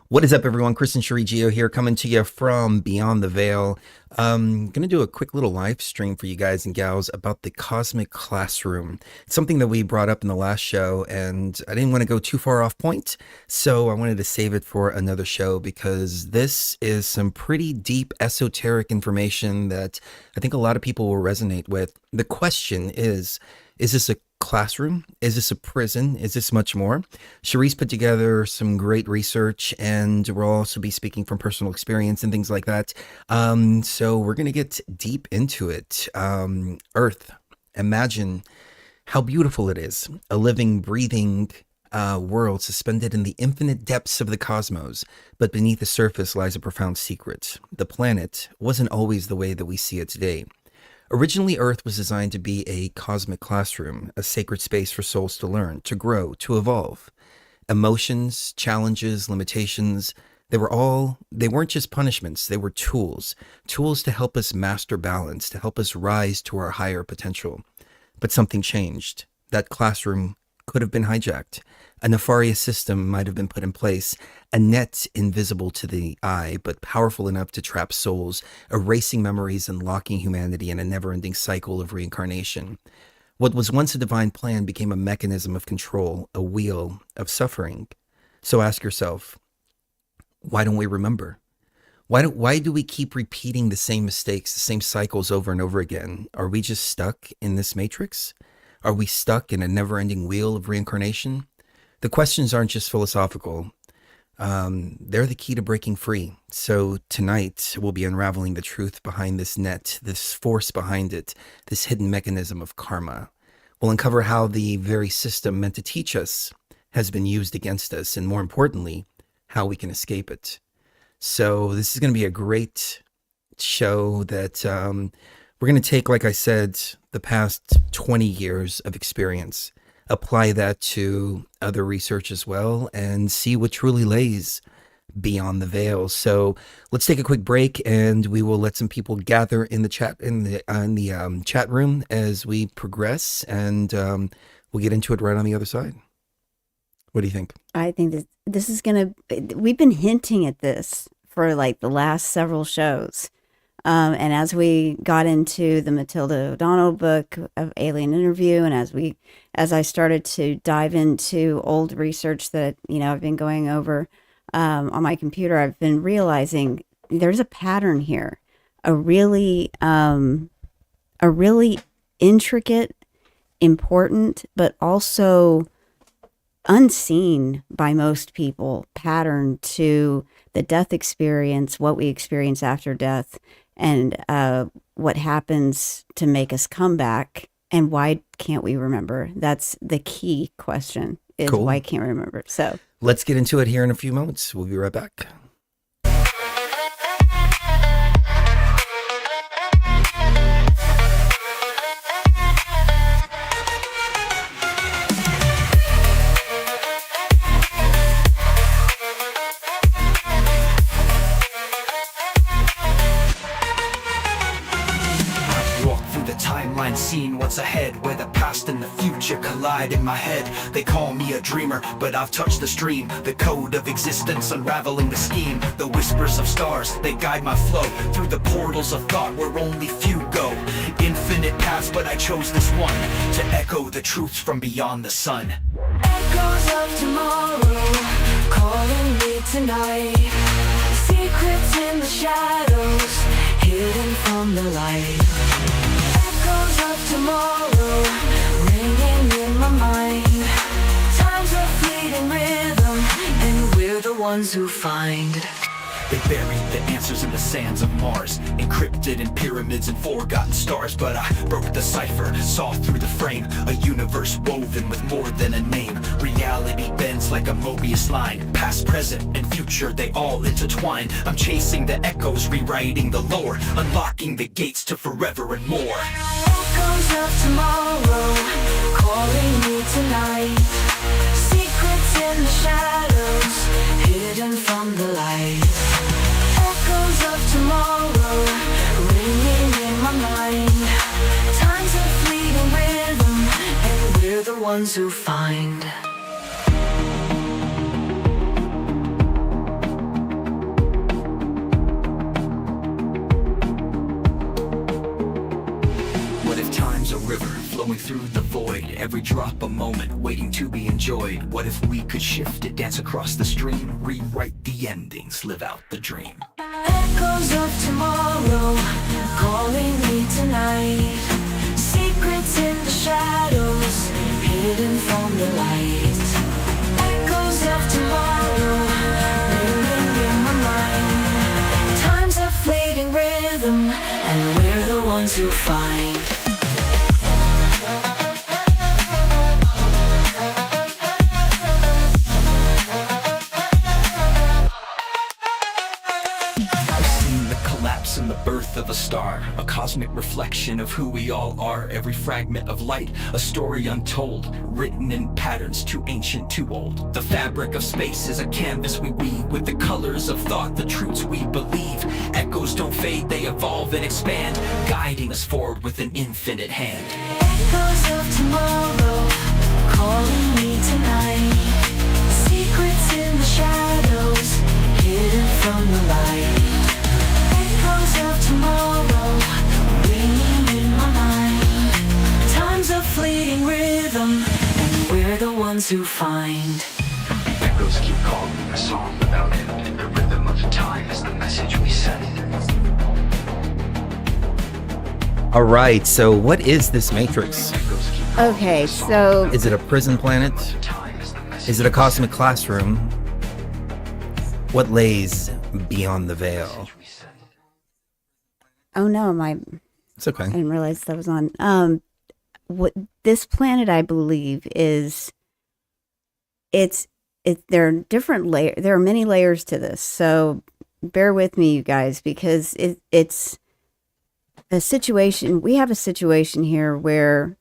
What is up, everyone? Chris and Sheree Geo here, coming to you from Beyond the Veil. I'm going to do a quick little live stream for you guys and gals about the cosmic classroom. It's something that we brought up in the last show, and I didn't want to go too far off point, so I wanted to save it for another show because this is some pretty deep esoteric information that I think a lot of people will resonate with. The question is this a classroom? Is this a prison? Is this much more? Sheree's put together some great research, and we'll also be speaking from personal experience and things like that. So we're going to get deep into it. Earth, imagine how beautiful it is. A living, breathing world suspended in the infinite depths of the cosmos, but beneath the surface lies a profound secret. The planet wasn't always the way that we see it today. Originally, Earth was designed to be a cosmic classroom, a sacred space for souls to learn, to grow, to evolve. Emotions, challenges, limitations, they weren't just punishments, they were tools to help us master balance, to help us rise to our higher potential. But something changed. That classroom could have been hijacked. A nefarious system might have been put in place, a net invisible to the eye, but powerful enough to trap souls, erasing memories and locking humanity in a never-ending cycle of reincarnation. What was once a divine plan became a mechanism of control, a wheel of suffering. So ask yourself, why don't we remember? Why do we keep repeating the same mistakes, the same cycles over and over again? Are we just stuck in this matrix? Are we stuck in a never-ending wheel of reincarnation? The questions aren't just philosophical. They're the key to breaking free. So tonight, we'll be unraveling the truth behind this net, this force behind it, this hidden mechanism of karma. We'll uncover how the very system meant to teach us has been used against us, and more importantly, how we can escape it. So this is going to be a great show that we're going to take, like I said, the past 20 years of experience, apply that to other research as well, and see what truly lays beyond the veil. So let's take a quick break, and we will let some people gather in the chat chat room as we progress, and we'll get into it right on the other side. What do you think? I think that this is we've been hinting at this for like the last several shows. And as we got into the Matilda O'Donnell book of Alien Interview, and as I started to dive into old research that, I've been going over on my computer, I've been realizing there's a pattern here, a really intricate, important, but also unseen by most people pattern to the death experience, what we experience after death, and what happens to make us come back, and why can't we remember? That's the key question, is cool. Why can't we remember? So let's get into it here in a few moments. We'll be right back. Seen what's ahead, where the past and the future collide in my head. They call me a dreamer, but I've touched the stream, the code of existence, unraveling the scheme. The whispers of stars, they guide my flow through the portals of thought where only few go. Infinite paths, but I chose this one to echo the truths from beyond the sun. Echoes of tomorrow, calling me tonight. Secrets in the shadows, hidden from the light. Echoes of tomorrow, ringing in my mind. Time's a fleeting rhythm, and we're the ones who find. They buried the answers in the sands of Mars, encrypted in pyramids and forgotten stars. But I broke the cipher, saw through the frame, a universe woven with more than a name. Reality bends like a Mobius line, past, present, and future, they all intertwine. I'm chasing the echoes, rewriting the lore, unlocking the gates to forever and more. Echoes of tomorrow, calling me tonight. Secrets in the shadows, hidden from the light. Echoes of tomorrow, ringing in my mind. Time's a fleeting rhythm, and we're the ones who find. every drop a moment waiting to be enjoyed. What if we could shift it, dance across the stream, rewrite the endings, live out the dream? Echoes of tomorrow calling me tonight. Secrets in the shadows hidden from the light. Echoes of tomorrow ringing in my mind. Time's a fleeting rhythm, and we're the ones who find. And the birth of a star, a cosmic reflection of who we all are. Every fragment of light, a story untold, written in patterns too ancient, too old. The fabric of space is a canvas we weave with the colors of thought, the truths we believe. Echoes don't fade, they evolve and expand, guiding us forward with an infinite hand. Echoes of tomorrow calling me tonight. Secrets in the shadows hidden from the light. Of tomorrow ringing in my mind. Time's a fleeting rhythm, and we're the ones who find. Echoes keep calling, a song without end. The rhythm of time is the message we send. All right, so what is this matrix? Okay, so Is it a prison planet? Is it a cosmic classroom? What lays beyond the veil? oh no, It's okay. I didn't realize that was on. What this planet, I believe, is there are different layers. There are many layers to this, so bear with me, you guys, because it's a situation. We have a situation here where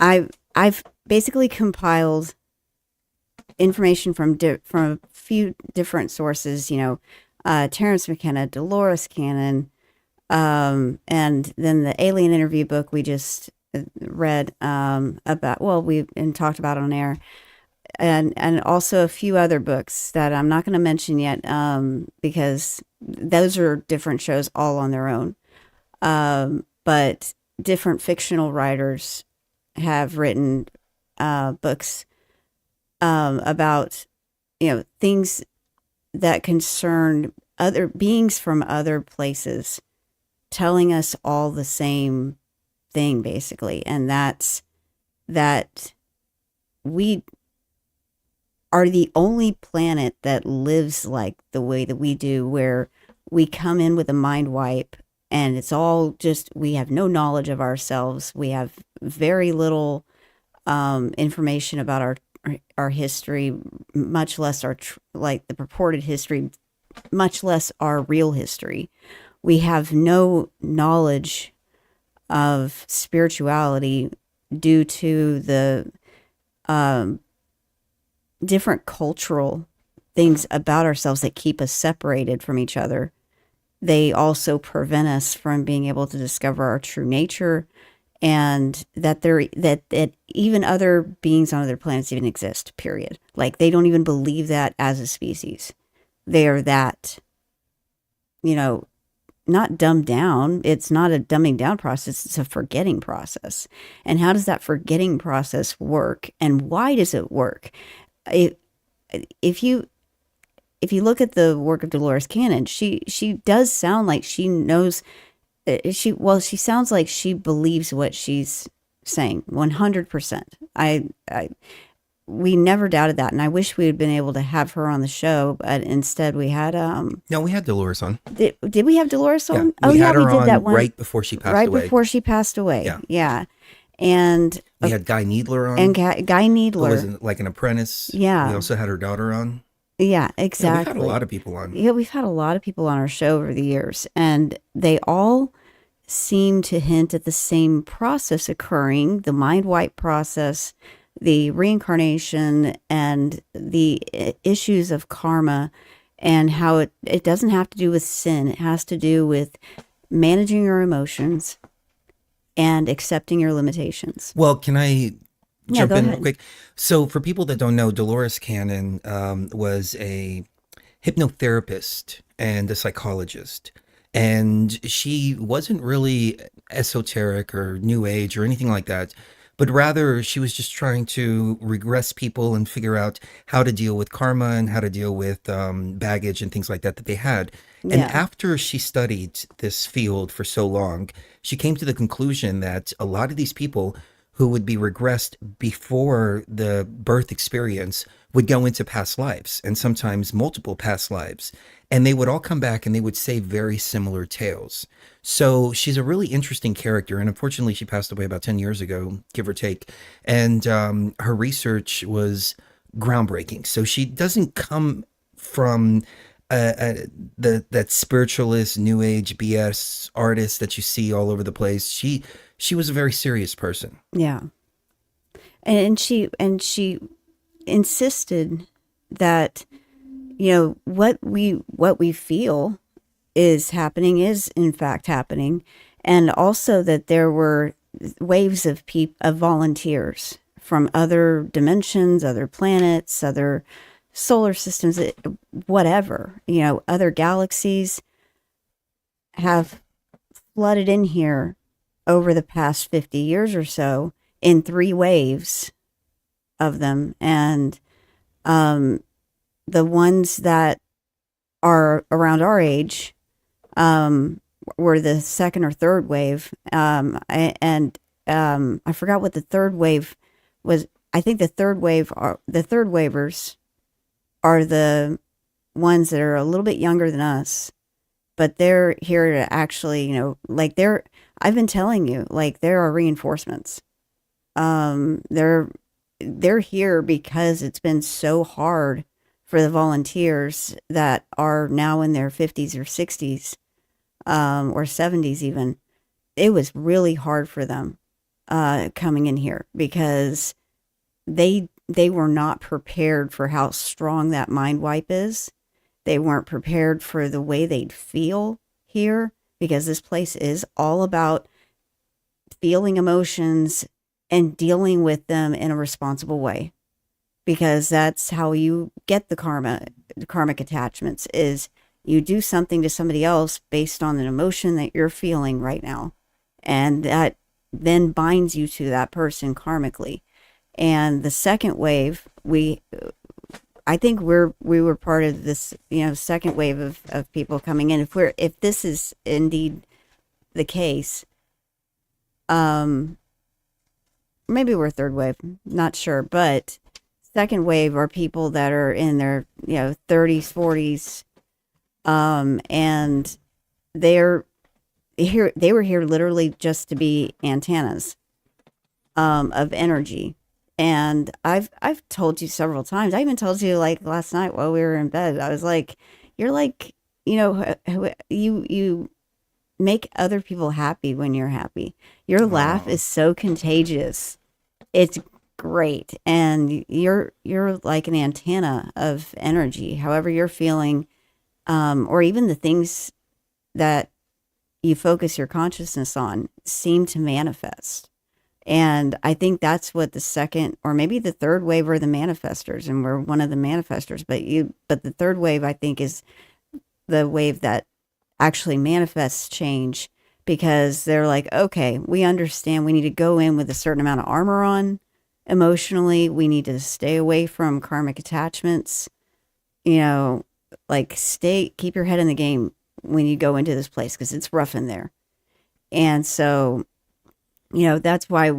I've basically compiled information from a few different sources. Terrence McKenna, Dolores Cannon. And then the alien interview book we just read about, we talked about on air, and also a few other books that I'm not going to mention yet because those are different shows all on their own. But different fictional writers have written books about things that concern other beings from other places, telling us all the same thing, basically. And that's that we are the only planet that lives like the way that we do, where we come in with a mind wipe and it's all just, we have no knowledge of ourselves. We have very little information about our history, much less like the purported history, much less our real history. We have no knowledge of spirituality due to the different cultural things about ourselves that keep us separated from each other. They also prevent us from being able to discover our true nature, and that that even other beings on other planets even exist, period. Like, they don't even believe that as a species. They are that, not dumbed down. It's not a dumbing down process. It's a forgetting process. And how does that forgetting process work? And why does it work? If you look at the work of Dolores Cannon, she does sound like she knows. She sounds like she believes what she's saying 100%. We never doubted that, and I wish we had been able to have her on the show, but instead we had No, we had Dolores on. Did we have Dolores on? Yeah, we had her we did on that one right before she passed away. Right before she passed away. Yeah. And we had Guy Needler on. And Guy Needler, who was like an apprentice. Yeah. We also had her daughter on. Yeah, exactly. Yeah, we've had a lot of people on. Yeah, we've had a lot of people on our show over the years, and they all seem to hint at the same process occurring: the mind wipe process, the reincarnation, and the issues of karma, and how it doesn't have to do with sin. It has to do with managing your emotions and accepting your limitations. Well, can I jump in real ahead. quick? So for people that don't know, Dolores Cannon was a hypnotherapist and a psychologist. And she wasn't really esoteric or new age or anything like that. but rather she was just trying to regress people and figure out how to deal with karma and how to deal with baggage and things like that they had. And Yeah. after she studied this field for so long, she came to the conclusion that a lot of these people who would be regressed before the birth experience would go into past lives and sometimes multiple past lives. And they would all come back and they would say very similar tales. So she's a really interesting character. And unfortunately, she passed away about 10 years ago, give or take. And her research was groundbreaking. So she doesn't come from that spiritualist new age BS artist that you see all over the place. She was a very serious person. Yeah. And she insisted that, you know, what we feel is happening is in fact happening, and also that there were waves of of volunteers from other dimensions, other planets, other solar systems, whatever, you know, other galaxies have flooded in here over the past 50 years or so in 3 waves of them. And the ones that are around our age were the second or third wave. I forgot what the third wave was. I think the third wavers are the ones that are a little bit younger than us, but they're here to actually, you know, like I've been telling you, like, there are reinforcements. They're here because it's been so hard for the volunteers that are now in their 50s or 60s, or 70s even. It was really hard for them coming in here because they were not prepared for how strong that mind wipe is. They weren't prepared for the way they'd feel here, because this place is all about feeling emotions and dealing with them in a responsible way, because that's how you get the karmic attachments, is you do something to somebody else based on an emotion that you're feeling right now, and that then binds you to that person karmically. And the second wave, I think we were part of this, you know, second wave of people coming in. If this is indeed the case, maybe we're third wave, not sure, but second wave are people that are in their, you know, 30s, 40s, and they were here literally just to be antennas of energy. And I've told you several times. I even told you, like, last night while we were in bed. I was like, "You're like, you know, you make other people happy when you're happy. Your laugh is so contagious. It's great, and you're like an antenna of energy. However you're feeling, or even the things that you focus your consciousness on seem to manifest." And I think that's what the second, or maybe the third wave, are the manifestors, and we're one of the manifestors. But the third wave, I think, is the wave that actually manifests change, because they're like, okay, we understand we need to go in with a certain amount of armor on emotionally. We need to stay away from karmic attachments, you know, like keep your head in the game when you go into this place, because it's rough in there. And so, you know, that's why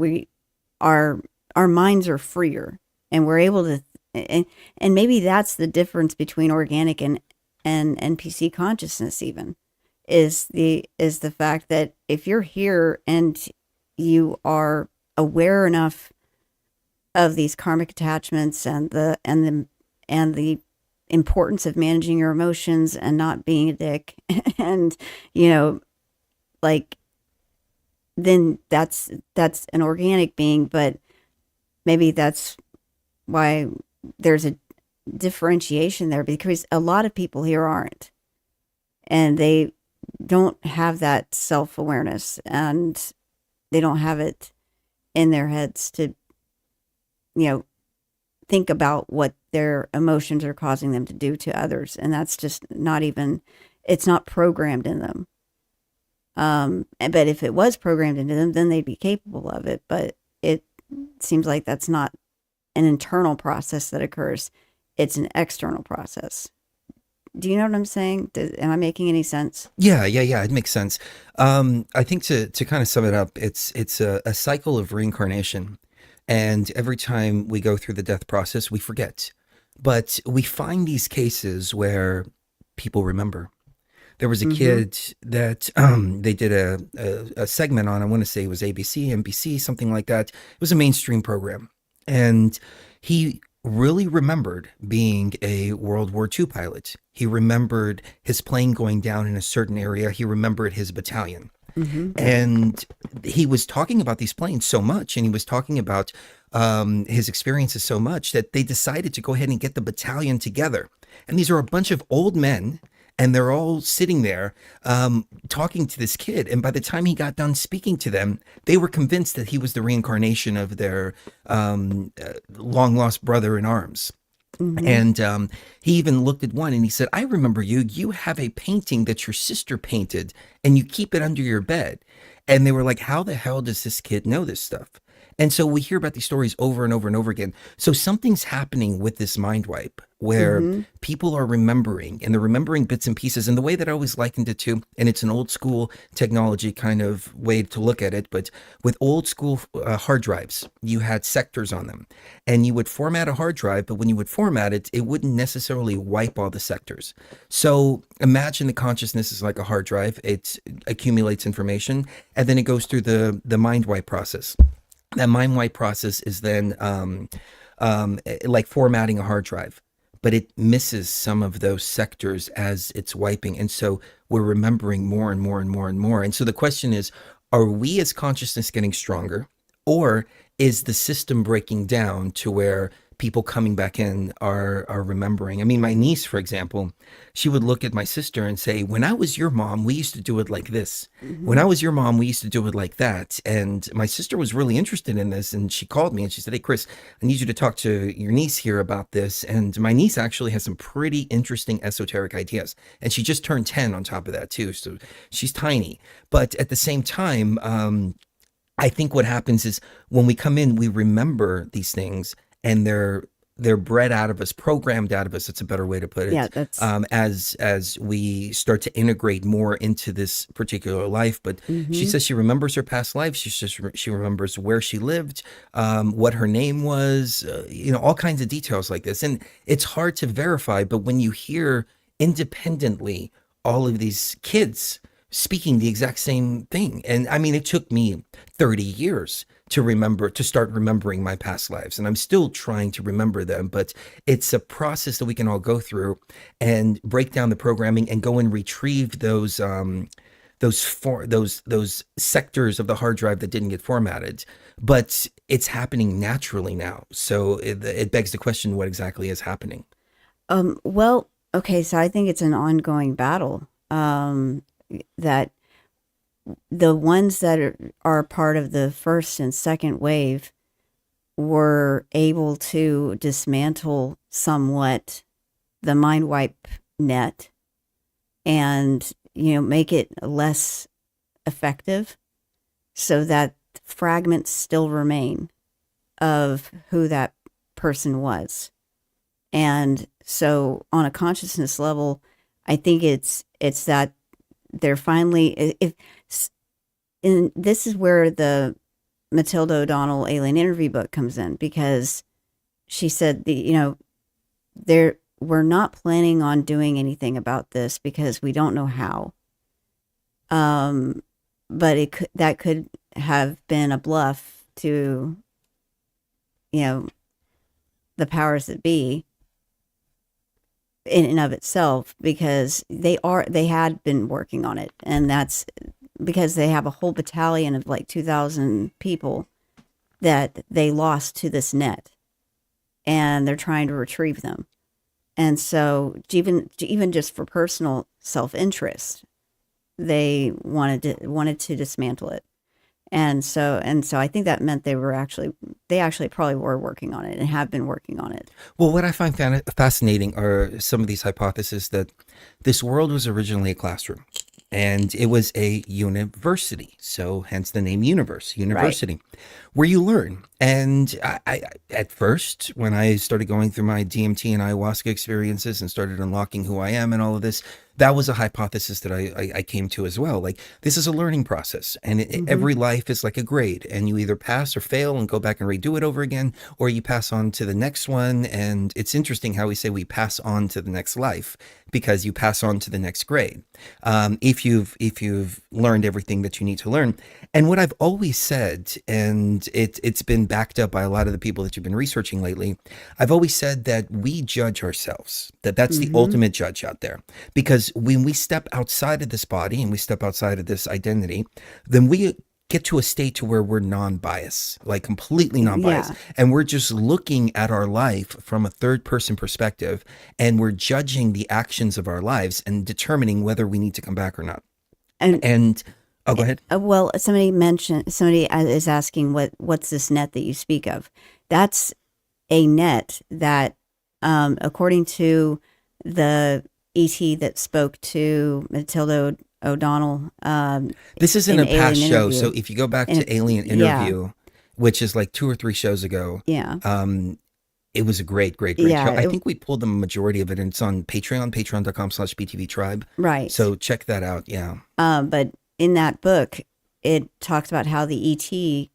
our minds are freer, and we're able to, and maybe that's the difference between organic and NPC consciousness even, is the fact that if you're here and you are aware enough of these karmic attachments and the importance of managing your emotions and not being a dick, and, you know, like, then that's an organic being. But maybe that's why there's a differentiation there, because a lot of people here aren't, and they don't have that self-awareness, and they don't have it in their heads to, you know, think about what their emotions are causing them to do to others. And that's just not even, it's not programmed in them. But if it was programmed into them, then they'd be capable of it. But seems like that's not an internal process that occurs. It's an external process. Do you know what I'm saying? Am I making any sense? Yeah, it makes sense. I think to kind of sum it up, it's a cycle of reincarnation. And every time we go through the death process, we forget. But we find these cases where people remember. There was a kid that they did a segment on, I want to say it was ABC, NBC, something like that. It was a mainstream program. And he really remembered being a World War II pilot. He remembered his plane going down in a certain area. He remembered his battalion. And he was talking about these planes so much, and he was talking about his experiences so much that they decided to go ahead and get the battalion together. And these are a bunch of old men, and they're all sitting there talking to this kid. And by the time he got done speaking to them, they were convinced that he was the reincarnation of their long lost brother in arms. And he even looked at one and he said, I remember you. You have a painting that your sister painted and you keep it under your bed. And they were like, how the hell does this kid know this stuff? And so we hear about these stories over and over and over again. So something's happening with this mind wipe where people are remembering, and they're remembering bits and pieces. And the way that I always likened it to, and it's an old school technology kind of way to look at it, but with old school hard drives, you had sectors on them, and you would format a hard drive, but when you would format it, it wouldn't necessarily wipe all the sectors. So imagine the consciousness is like a hard drive. It accumulates information, and then it goes through the mind wipe process. That mind wipe process is then like formatting a hard drive, but it misses some of those sectors as it's wiping. And so we're remembering more and more and more and more. And so the question is, are we as consciousness getting stronger, or is the system breaking down to where people coming back in are remembering? I mean, my niece, for example, she would look at my sister and say, when I was your mom, we used to do it like this. When I was your mom, we used to do it like that. And my sister was really interested in this. And she called me and she said, hey, Chris, I need you to talk to your niece here about this. And my niece actually has some pretty interesting esoteric ideas. And she just turned 10 on top of that too. So she's tiny. But at the same time, I think what happens is when we come in, we remember these things, and they're bred out of us, programmed out of us. That's a better way to put it. Yeah, that's as we start to integrate more into this particular life. But she says she remembers her past life. She remembers where she lived, what her name was, all kinds of details like this. And it's hard to verify, but when you hear independently all of these kids speaking the exact same thing, and I mean, it took me 30 years to start remembering my past lives, and I'm still trying to remember them, but it's a process that we can all go through and break down the programming and go and retrieve those sectors of the hard drive that didn't get formatted. But it's happening naturally now, so it begs the question, what exactly is happening? well, okay, so I think it's an ongoing battle, that the ones that are part of the first and second wave were able to dismantle somewhat the mind wipe net and make it less effective, so that fragments still remain of who that person was. And so on a consciousness level, I think it's that they're finally, and this is where the Matilda O'Donnell alien interview book comes in, because she said we're not planning on doing anything about this because we don't know how. But that could have been a bluff to the powers that be in and of itself, because they had been working on it, and that's because they have a whole battalion of like 2,000 people that they lost to this net, and they're trying to retrieve them. And so even just for personal self-interest, they wanted to dismantle it. And so I think that meant they actually probably were working on it and have been working on it. Well, what I find fascinating are some of these hypotheses that this world was originally a classroom, and it was a university. So hence the name university, where you learn. And I at first, when I started going through my DMT and ayahuasca experiences and started unlocking who I am and all of this, that was a hypothesis that I came to as well. Like, this is a learning process, and every life is like a grade, and you either pass or fail and go back and redo it over again, or you pass on to the next one. And it's interesting how we say we pass on to the next life, because you pass on to the next grade, if you've learned everything that you need to learn. And what I've always said, and it's been backed up by a lot of the people that you've been researching lately, I've always said that we judge ourselves, that's the ultimate judge out there. Because when we step outside of this body and we step outside of this identity, then we get to a state to where we're non-biased, like completely non-biased. Yeah. And we're just looking at our life from a third person perspective, and we're judging the actions of our lives and determining whether we need to come back or not. And oh, go ahead. Well, somebody is asking what's this net that you speak of? That's a net that, according to the ET that spoke to Matilda O'Donnell, This is in a past Alien show. Interview. So if you go back to Alien yeah. Interview, which is like 2 or 3 shows ago, Yeah. it was a great Yeah, show. I think we pulled the majority of it, and it's on Patreon, patreon.com/BTV Tribe. Right. So check that out. Yeah. But in that book, it talks about how the ET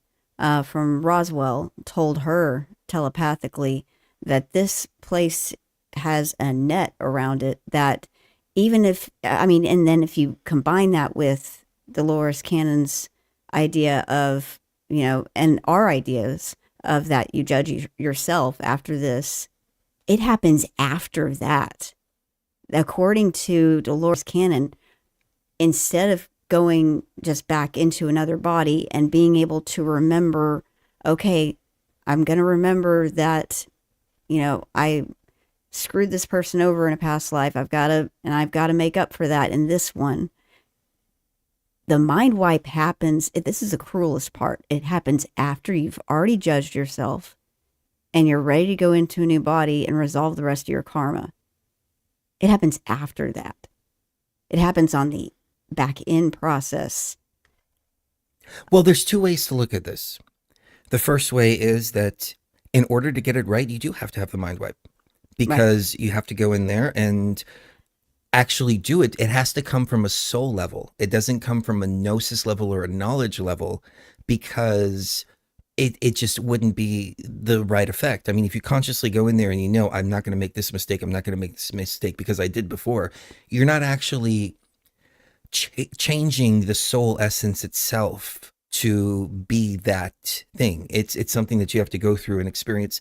from Roswell told her telepathically that this place has a net around it, that even if, I mean, and then if you combine that with Dolores Cannon's idea of, and our ideas of that you judge yourself after this, it happens after that. According to Dolores Cannon, instead of going just back into another body and being able to remember, okay, I'm going to remember that, I screwed this person over in a past life. I've got to make up for that in this one. The mind wipe happens. This is the cruelest part. It happens after you've already judged yourself and you're ready to go into a new body and resolve the rest of your karma. It happens after that. It happens on the back end process. Well, there's 2 ways to look at this. The first way is that in order to get it right, you do have to have the mind wipe, because you have to go in there and actually do it. It has to come from a soul level. It doesn't come from a gnosis level or a knowledge level, because it just wouldn't be the right effect. I mean, if you consciously go in there and I'm not going to make this mistake, I'm not going to make this mistake because I did before, you're not actually changing the soul essence itself to be that thing. It's something that you have to go through and experience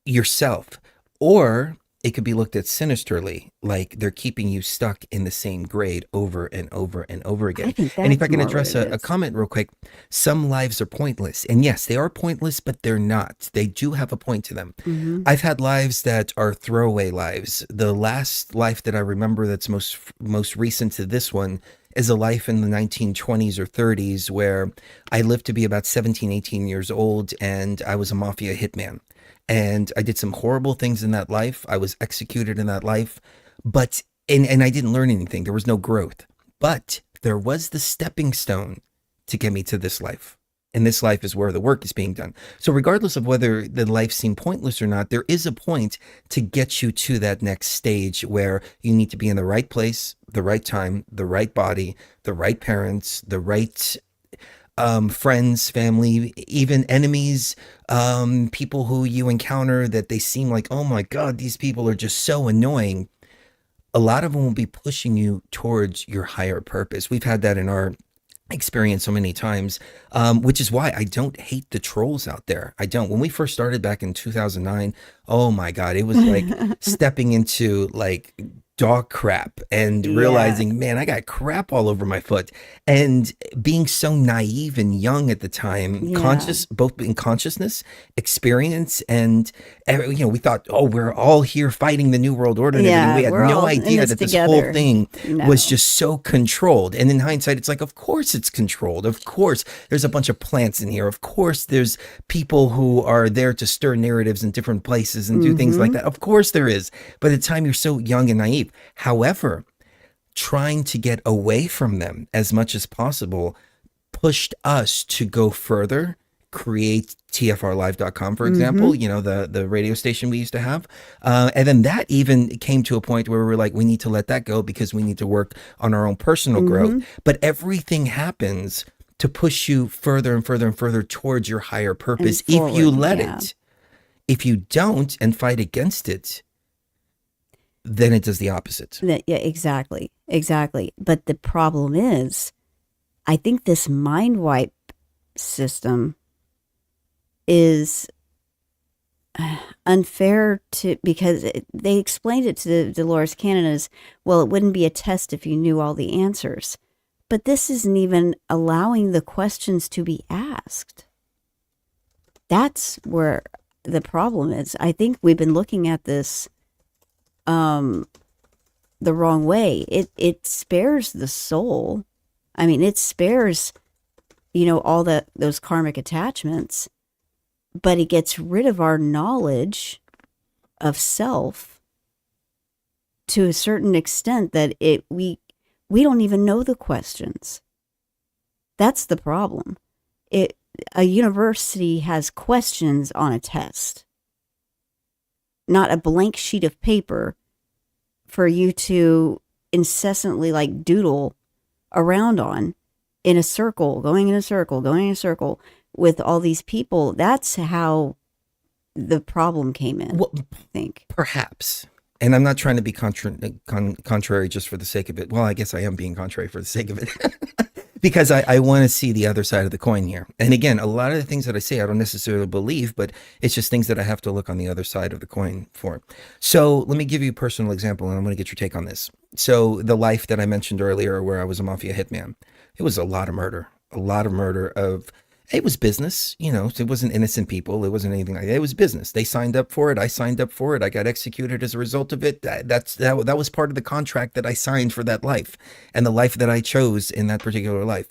yourself. Or it could be looked at sinisterly, like they're keeping you stuck in the same grade over and over and over again. I think And if I that's can more address what it a is. comment real quick, some lives are pointless. And yes, they are pointless, but they're not. They do have a point to them. I've had lives that are throwaway lives. The last life that I remember that's most recent to this one is a life in the 1920s or 30s, where I lived to be about 17, 18 years old, and I was a mafia hitman. And I did some horrible things in that life. I was executed in that life, but and I didn't learn anything. There was no growth, but there was the stepping stone to get me to this life. And this life is where the work is being done. So regardless of whether the life seemed pointless or not, there is a point to get you to that next stage where you need to be in the right place, the right time, the right body, the right parents, the right friends, family, even enemies, people who you encounter that they seem like, oh my God, these people are just so annoying. A lot of them will be pushing you towards your higher purpose. We've had that in our experience so many times, which is why I don't hate the trolls out there. I don't. When we first started back in 2009, oh my God, it was like stepping into like dog crap and realizing, man, I got crap all over my foot, and being so naive and young at the time, conscious, both in consciousness, experience, and we thought, oh, we're all here fighting the new world order and everything. We had no idea that this whole thing was just so controlled. And in hindsight, it's like, of course it's controlled. Of course there's a bunch of plants in here. Of course there's people who are there to stir narratives in different places and do things like that. Of course there is. But at the time, you're so young and naive. However, trying to get away from them as much as possible pushed us to go further create tfrlive.com, for example, you know, the radio station we used to have. And then that even came to a point where we were like, we need to let that go because we need to work on our own personal growth. But everything happens to push you further and further and further towards your higher purpose if you let it. If you don't and fight against it, then it does the opposite. Yeah, exactly. But the problem is, I think this mind wipe system is unfair because they explained it to Dolores Cannon as, well, it wouldn't be a test if you knew all the answers. But this isn't even allowing the questions to be asked. That's where the problem is. I think we've been looking at this the wrong way. It spares the soul. I mean, it spares, you know, all those karmic attachments, but it gets rid of our knowledge of self to a certain extent that we don't even know the questions. That's the problem. A university has questions on a test, not a blank sheet of paper for you to incessantly like doodle around on in a circle, going in a circle with all these people. That's how the problem came in, Well, I think. perhaps. And I'm not trying to be contrary just for the sake of it. Well, I guess I am being contrary for the sake of it. Because I want to see the other side of the coin here. And again, a lot of the things that I say, I don't necessarily believe, but it's just things that I have to look on the other side of the coin for. So let me give you a personal example, and I'm going to get your take on this. So the life that I mentioned earlier, where I was a mafia hitman, it was a lot of murder it was business, you know, it wasn't innocent people. It wasn't anything like that. It was business. They signed up for it. I signed up for it. I got executed as a result of it. That was part of the contract that I signed for that life and the life that I chose in that particular life.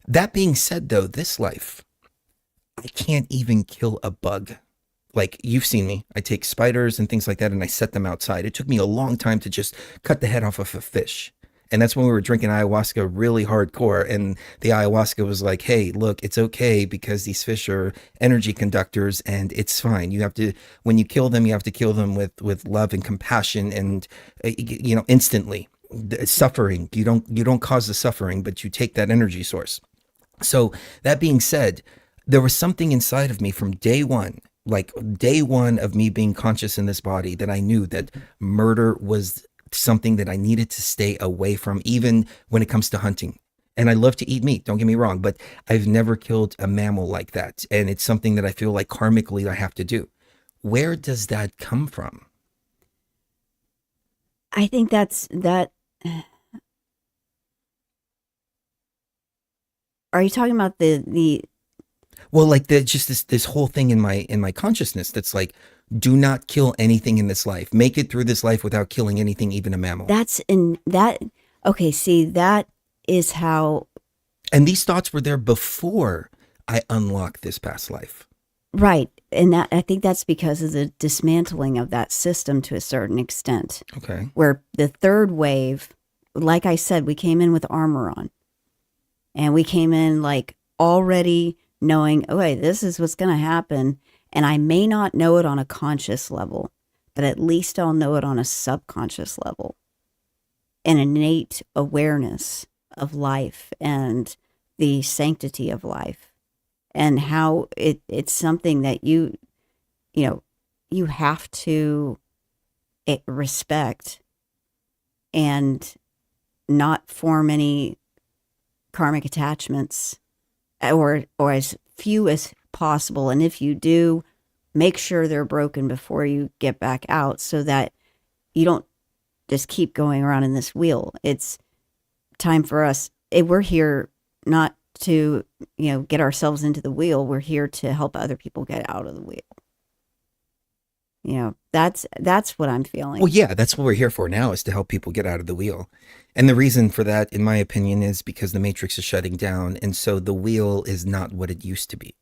That being said, though, this life, I can't even kill a bug. Like, you've seen me. I take spiders and things like that and I set them outside. It took me a long time to just cut the head off of a fish. And that's when we were drinking ayahuasca really hardcore. And the ayahuasca was like, hey, look, it's okay because these fish are energy conductors and it's fine. You have to, when you kill them, you have to kill them with love and compassion and, you know, instantly. The suffering, you don't cause the suffering, but you take that energy source. So that being said, there was something inside of me from day one, like day one of me being conscious in this body, that I knew that murder was something that I needed to stay away from, even when it comes to hunting. And I love to eat meat, don't get me wrong, but I've never killed a mammal like that. And it's something that I feel like karmically I have to do. Where does that come from? I think that. Are you talking about the? Well, like just this whole thing in my consciousness that's like, do not kill anything in this life. Make it through this life without killing anything, even a mammal. That's in that. Okay, see, that is how. And these thoughts were there before I unlocked this past life. Right. And that, I think that's because of the dismantling of that system to a certain extent. Okay. Where the third wave, like I said, we came in with armor on. And we came in like already knowing, okay, this is what's going to happen. And I may not know it on a conscious level, but at least I'll know it on a subconscious level. An innate awareness of life and the sanctity of life. And how it's something that you have to respect and not form any karmic attachments or as few as possible. And if you do, make sure they're broken before you get back out so that you don't just keep going around in this wheel. It's time for us. We're here not to, get ourselves into the wheel. We're here to help other people get out of the wheel. That's what I'm feeling. Well, yeah, that's what we're here for now, is to help people get out of the wheel. And the reason for that, in my opinion, is because the matrix is shutting down. And so the wheel is not what it used to be.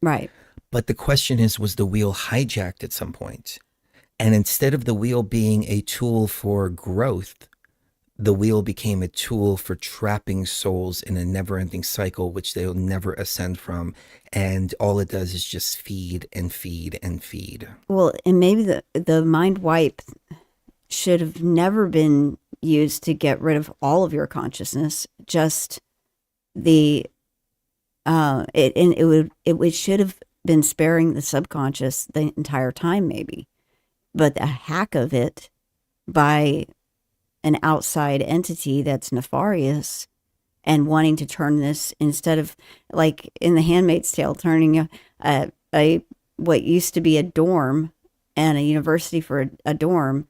Right. But the question is, was the wheel hijacked at some point? And instead of the wheel being a tool for growth, the wheel became a tool for trapping souls in a never-ending cycle, which they'll never ascend from. And all it does is just feed and feed and feed. Well, and maybe the mind wipe should have never been used to get rid of all of your consciousness, just the it should have been sparing the subconscious the entire time, maybe. But the hack of it by an outside entity that's nefarious and wanting to turn this, instead of like in The Handmaid's Tale, turning a what used to be a dorm and a university for a dorm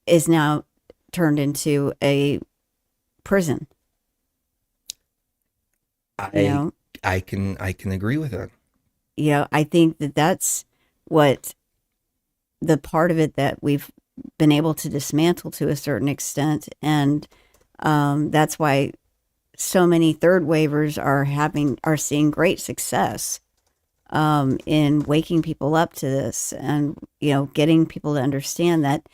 is now turned into a prison. I can agree with that. I think that's what the part of it that we've been able to dismantle to a certain extent, and that's why so many third waivers are seeing great success in waking people up to this, and getting people to understand that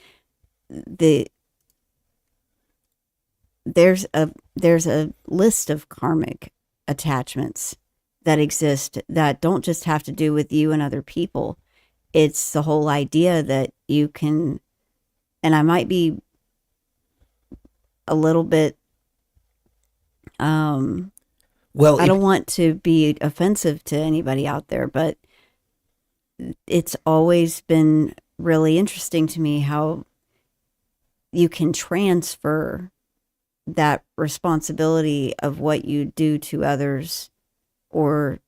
there's a list of karmic attachments that exist that don't just have to do with you and other people. It's the whole idea that you can, and I might be a little bit, well, I don't want to be offensive to anybody out there, but it's always been really interesting to me how you can transfer that responsibility of what you do to others or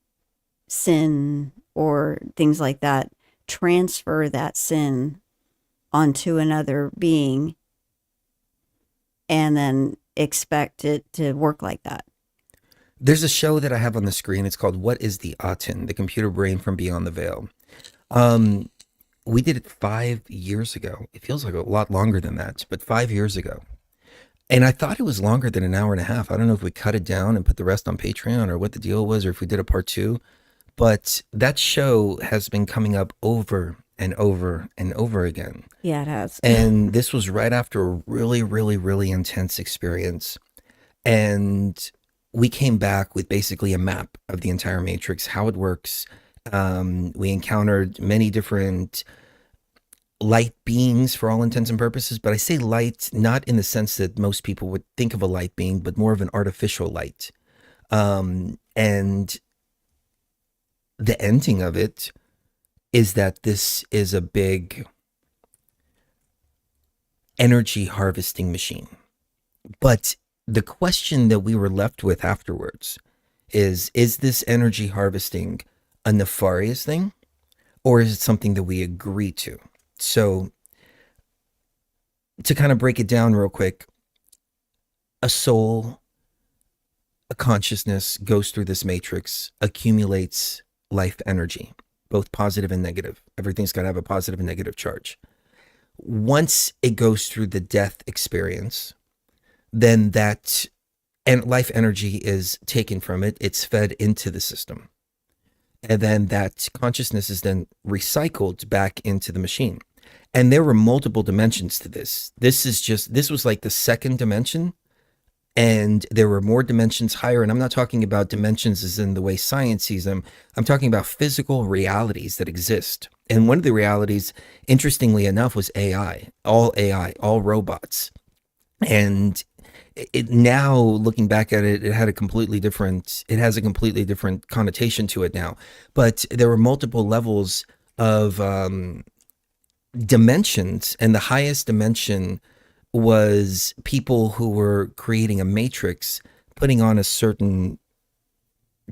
sin or things like that, transfer that sin onto another being and then expect it to work like that. There's a show that I have on the screen. It's called What is the Aten? The Computer Brain from Beyond the Veil. We did it 5 years ago. It feels like a lot longer than that, but 5 years ago. And I thought it was longer than an hour and a half. I don't know if we cut it down and put the rest on Patreon or what the deal was, or if we did a part 2. But that show has been coming up over and over and over again. Yeah, it has. And this was right after a really, really, really intense experience. And we came back with basically a map of the entire matrix, how it works. We encountered many different light beings for all intents and purposes, but I say light not in the sense that most people would think of a light being, but more of an artificial light. And the ending of it is that this is a big energy harvesting machine. But the question that we were left with afterwards is this energy harvesting a nefarious thing, or is it something that we agree to? So to kind of break it down real quick, a soul, a consciousness goes through this matrix, accumulates life energy, both positive and negative. Everything's got to have a positive and negative charge. Once it goes through the death experience, then that and life energy is taken from it. It's fed into the system. And then that consciousness is then recycled back into the machine. And there were multiple dimensions to this. This was like the second dimension. And there were more dimensions higher. And I'm not talking about dimensions as in the way science sees them. I'm talking about physical realities that exist. And one of the realities, interestingly enough, was AI, all robots. And it now, looking back at it, it has a completely different connotation to it now. But there were multiple levels of dimensions, and the highest dimension was people who were creating a matrix, putting on a certain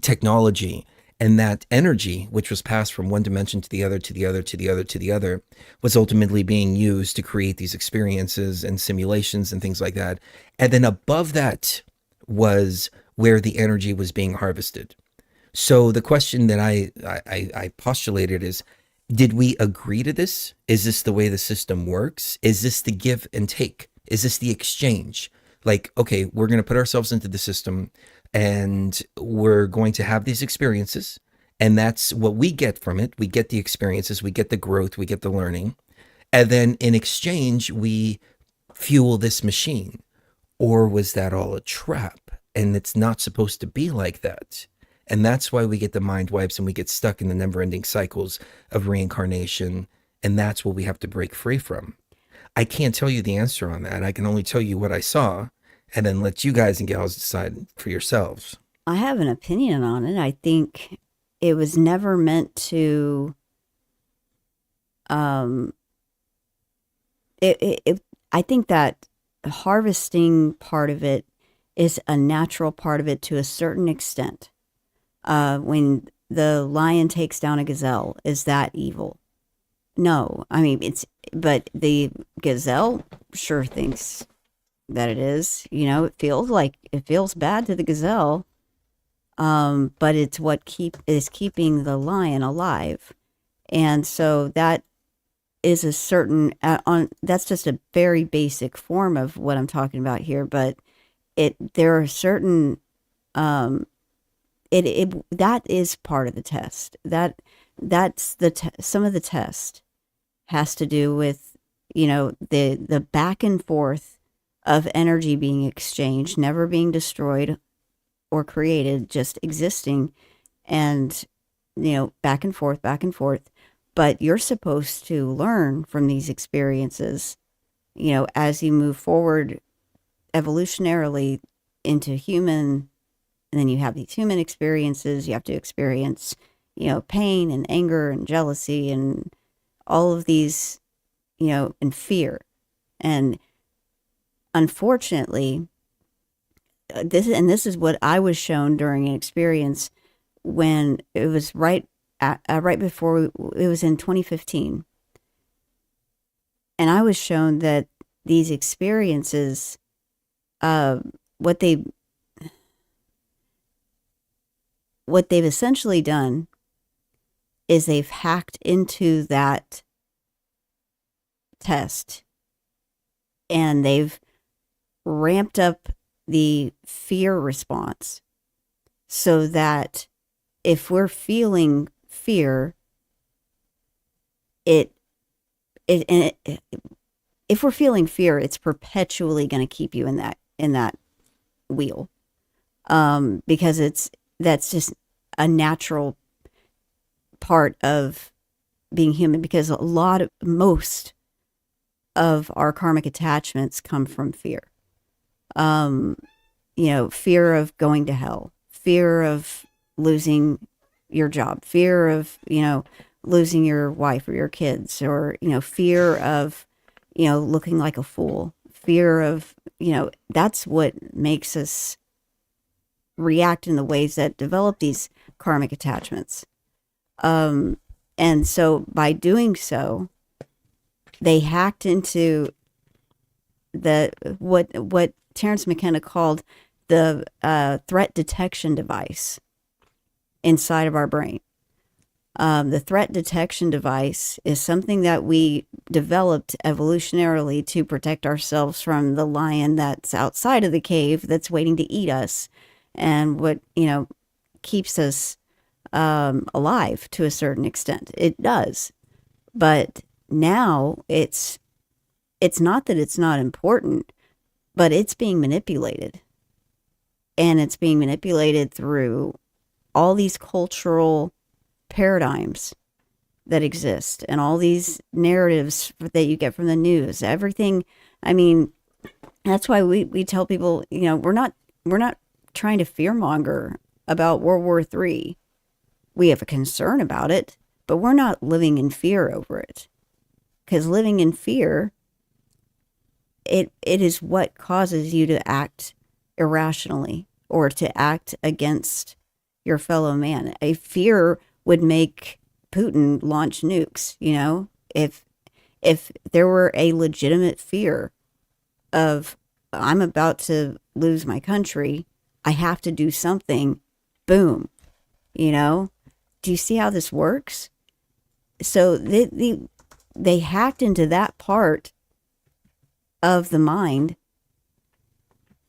technology, and that energy, which was passed from one dimension to the other, to the other, to the other, to the other, was ultimately being used to create these experiences and simulations and things like that. And then above that was where the energy was being harvested. So the question that I postulated is, did we agree to this? Is this the way the system works? Is this the give and take? Is this the exchange? Like, okay, we're going to put ourselves into the system and we're going to have these experiences. And that's what we get from it. We get the experiences, we get the growth, we get the learning. And then in exchange, we fuel this machine. Or was that all a trap? And it's not supposed to be like that. And that's why we get the mind wipes and we get stuck in the never ending cycles of reincarnation. And that's what we have to break free from. I can't tell you the answer on that. I can only tell you what I saw and then let you guys and gals decide for yourselves. I have an opinion on it. I think it was never meant to. I think that the harvesting part of it is a natural part of it to a certain extent. When the lion takes down a gazelle, is that evil? No, I mean, but the gazelle sure thinks that it is. You know, it feels bad to the gazelle, but it's what is keeping the lion alive, and so that is a certain that's just a very basic form of what I'm talking about here. But there are certain that is part of the test. That's some of the test has to do with, you know, the back and forth of energy being exchanged, never being destroyed or created, just existing, and, you know, back and forth, back and forth. But you're supposed to learn from these experiences, you know, as you move forward evolutionarily into human. And then you have these human experiences. You have to experience, you know, pain and anger and jealousy and all of these, you know, and fear. And unfortunately, this is what I was shown during an experience when it was right before it was in 2015. And I was shown that these experiences, what they've essentially done is they've hacked into that test, and they've ramped up the fear response so that if we're feeling fear, if we're feeling fear, it's perpetually going to keep you in that wheel, because that's just a natural part of being human, because most of our karmic attachments come from fear. You know, fear of going to hell, fear of losing your job, fear of, you know, losing your wife or your kids, or, you know, fear of, you know, looking like a fool, fear of, you know, that's what makes us react in the ways that develop these karmic attachments. And so by doing so, they hacked into what Terence McKenna called the threat detection device inside of our brain. The threat detection device is something that we developed evolutionarily to protect ourselves from the lion that's outside of the cave that's waiting to eat us, and what, you know, keeps us alive to a certain extent. It does. But now it's not that it's not important, but it's being manipulated. And it's being manipulated through all these cultural paradigms that exist and all these narratives that you get from the news. Everything, I mean, that's why we tell people, you know, we're not trying to fearmonger about World War III. We have a concern about it, but we're not living in fear over it. Because living in fear, it is what causes you to act irrationally or to act against your fellow man. A fear would make Putin launch nukes, you know? If there were a legitimate fear of, I'm about to lose my country, I have to do something, boom, you know? Do you see how this works? So they hacked into that part of the mind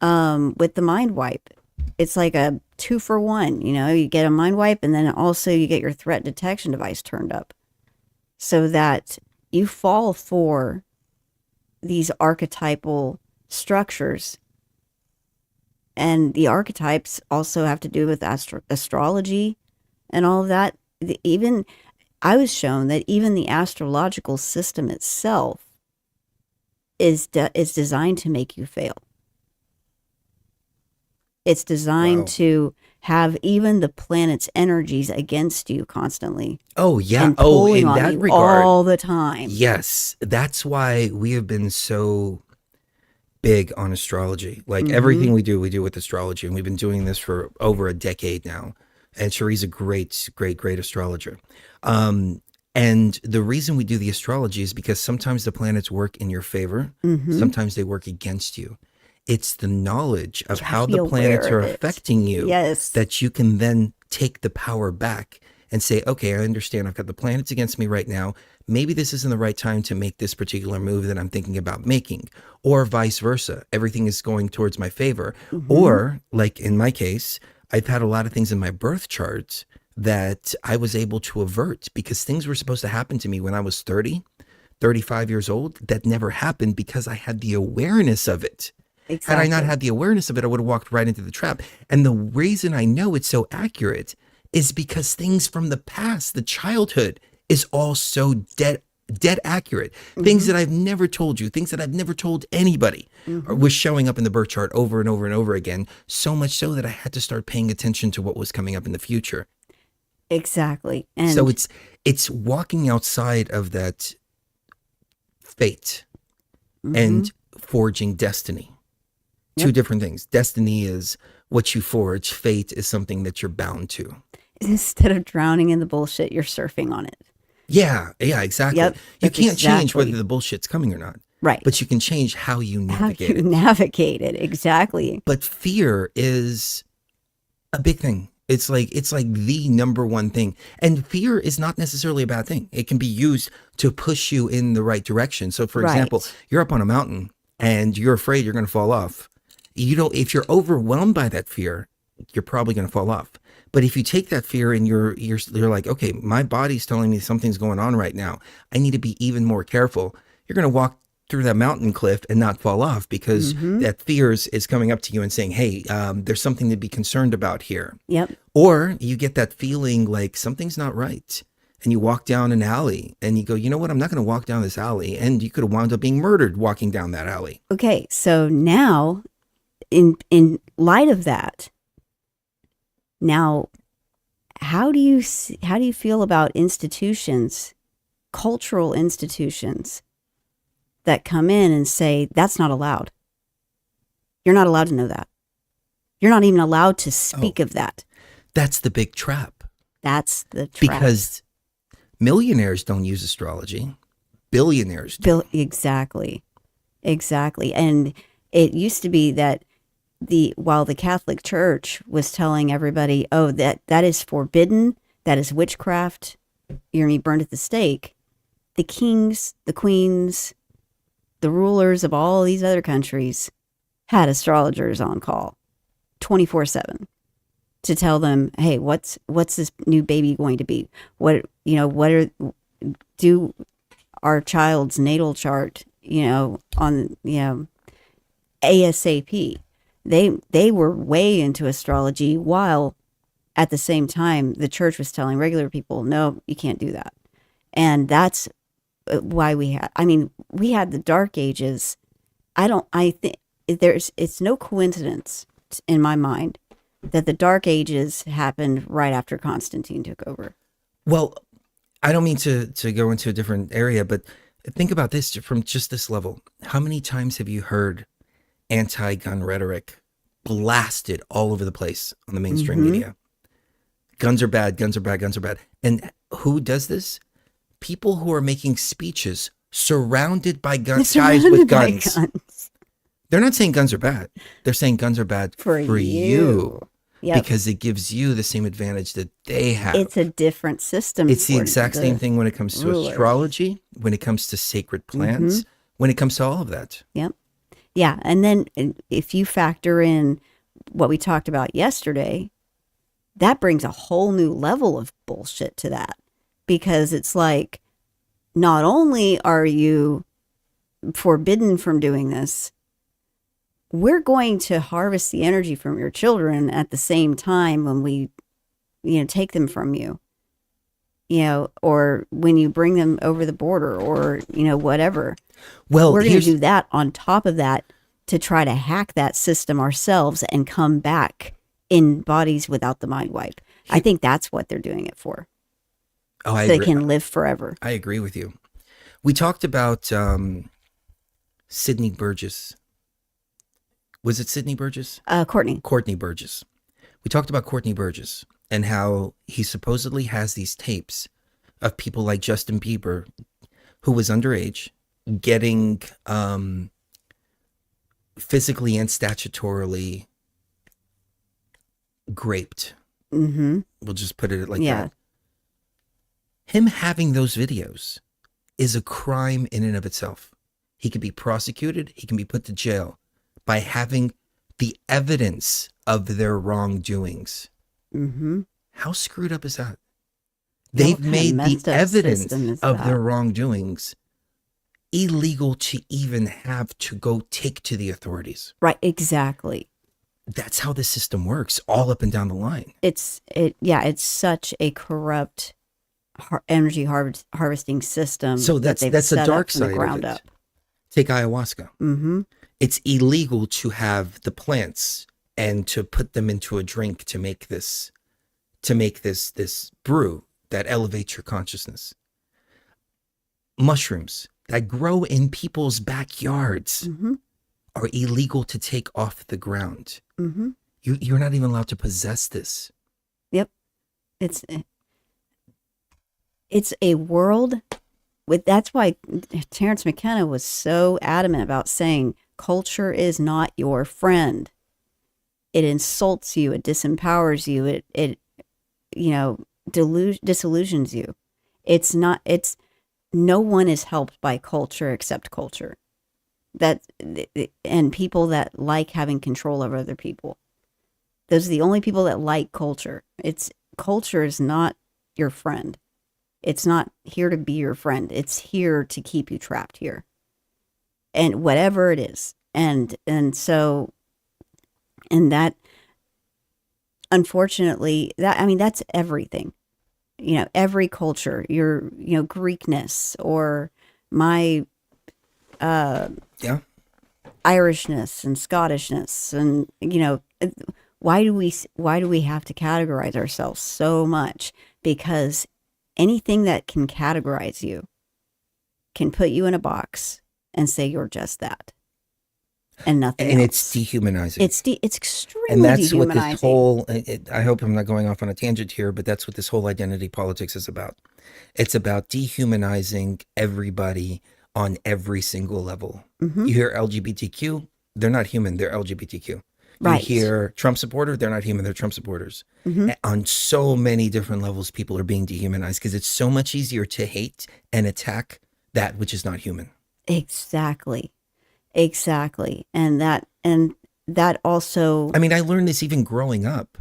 with the mind wipe. It's like a 2-for-1, you know, you get a mind wipe and then also you get your threat detection device turned up so that you fall for these archetypal structures and the archetypes also have to do with astrology and all of that. Even I was shown that even the astrological system itself is designed to make you fail. It's designed Wow. to have even the planet's energies against you constantly. Oh, yeah. And Oh, pulling in on that you regard. all the time. Yes. That's why we have been so big on astrology. Like Mm-hmm. everything we do with astrology. And we've been doing this for over a decade now. And Sheree's a great astrologer. And the reason we do the astrology is because sometimes the planets work in your favor. Mm-hmm. Sometimes they work against you. It's the knowledge of You have how to be the planets aware are of it. affecting you Yes. that you can then take the power back and say, okay, I understand. I've got the planets against me right now. Maybe this isn't the right time to make this particular move that I'm thinking about making, or vice versa. Everything is going towards my favor. Mm-hmm. Or, like in my case, I've had a lot of things in my birth charts that I was able to avert because things were supposed to happen to me when I was 30, 35 years old that never happened because I had the awareness of it. Exactly. Had I not had the awareness of it, I would have walked right into the trap. And the reason I know it's so accurate is because things from the past, the childhood, is all so dead accurate. Things that I've never told you, things that I've never told anybody, was showing up in the birth chart over and over and over again. So much so that I had to start paying attention to what was coming up in the future. Exactly. And So it's walking outside of that fate and forging destiny. Two Yep. different things. Destiny is what you forge. Fate is something that you're bound to. instead of drowning in the bullshit, you're surfing on it. Yeah, exactly. Yep, You that's can't change exactly. whether the bullshit's coming or not. Right. But you can change how you How navigate you it. navigate it. Exactly. But fear is a big thing. It's like the number one thing. And fear is not necessarily a bad thing. It can be used to push you in the right direction. So for Right. example, you're up on a mountain and you're afraid you're going to fall off. If you're overwhelmed by that fear, you're probably going to fall off. But if you take that fear and you're like, okay, my body's telling me something's going on right now. I need to be even more careful. You're going to walk through that mountain cliff and not fall off because that fear is coming up to you and saying, hey, there's something to be concerned about here. Yep. Or you get that feeling like something's not right. And you walk down an alley and you go, you know what? I'm not going to walk down this alley. And you could have wound up being murdered walking down that alley. Okay. So now, in light of that, now, how do you feel about institutions, cultural institutions, that come in and say that's not allowed? You're not allowed to know that. You're not even allowed to speak of that. That's the big trap. That's the trap. Because millionaires don't use astrology. Billionaires do. Exactly. And it used to be that while the Catholic Church was telling everybody, oh, that is forbidden, that is witchcraft, you're going to be burned at the stake, the kings, the queens, the rulers of all these other countries had astrologers on call 24/7 to tell them, hey, what's this new baby going to be? Do our child's natal chart, on, ASAP. They were way into astrology while at the same time the church was telling regular people, no, you can't do that. And that's why we had the Dark Ages. I think it's no coincidence in my mind that the Dark Ages happened right after Constantine took over. Well, I don't mean to go into a different area, but think about this from just this level. How many times have you heard anti-gun rhetoric blasted all over the place on the mainstream media? Guns are bad, guns are bad, guns are bad. And who does this? People who are making speeches surrounded by guys with guns. They're not saying guns are bad. They're saying guns are bad for you. Yep. Because it gives you the same advantage that they have. It's a different system. It's the for exact same thing when it comes to rulers. astrology, when it comes to sacred plants, when it comes to all of that. Yep. Yeah. And then if you factor in what we talked about yesterday, that brings a whole new level of bullshit to that. Because it's like, not only are you forbidden from doing this, we're going to harvest the energy from your children at the same time when we, take them from you, or when you bring them over the border, or, whatever. Well, We're going to do that on top of that to try to hack that system ourselves and come back in bodies without the mind wipe. I think that's what they're doing it for. Oh, so they can live forever. I agree with you. We talked about Sydney Burgess. Was it Sydney Burgess? Courtney Burgess. We talked about Courtney Burgess and how he supposedly has these tapes of people like Justin Bieber, who was underage, getting physically and statutorily raped. Mm-hmm. We'll just put it like that. Him having those videos is a crime in and of itself. He can be prosecuted. He can be put to jail by having the evidence of their wrongdoings. Mm-hmm. How screwed up is that? They've made the evidence of their wrongdoings illegal to even have to go take to the authorities. Right, exactly. That's how the system works, all up and down the line. It's such a corrupt energy harvesting system. So that's the dark side of it. Up. Take ayahuasca. Mm-hmm. It's illegal to have the plants and to put them into a drink to make this brew that elevates your consciousness. Mushrooms that grow in people's backyards are illegal to take off the ground. Mm-hmm. You're not even allowed to possess this. Yep. It's a world that's why Terrence McKenna was so adamant about saying culture is not your friend. It insults you, it disempowers you, it disillusions you. No one is helped by culture except culture. And people that like having control over other people. Those are the only people that like culture. Culture is not your friend. It's not here to be your friend. It's here to keep you trapped here. And whatever it is. And that, unfortunately, that's everything. Every culture, your, Greekness or my Irishness and Scottishness, and why do we have to categorize ourselves so much? Because anything that can categorize you can put you in a box and say you're just that and nothing and else. It's dehumanizing. It's extremely and that's dehumanizing. What this whole I hope I'm not going off on a tangent here, but that's what this whole identity politics is about. It's about dehumanizing everybody on every single level. Mm-hmm. You hear LGBTQ, they're not human, they're LGBTQ. Right. You hear Trump supporter, they're not human, they're Trump supporters. Mm-hmm. On so many different levels, people are being dehumanized because it's so much easier to hate and attack that which is not human. Exactly. And that also, I learned this even growing up.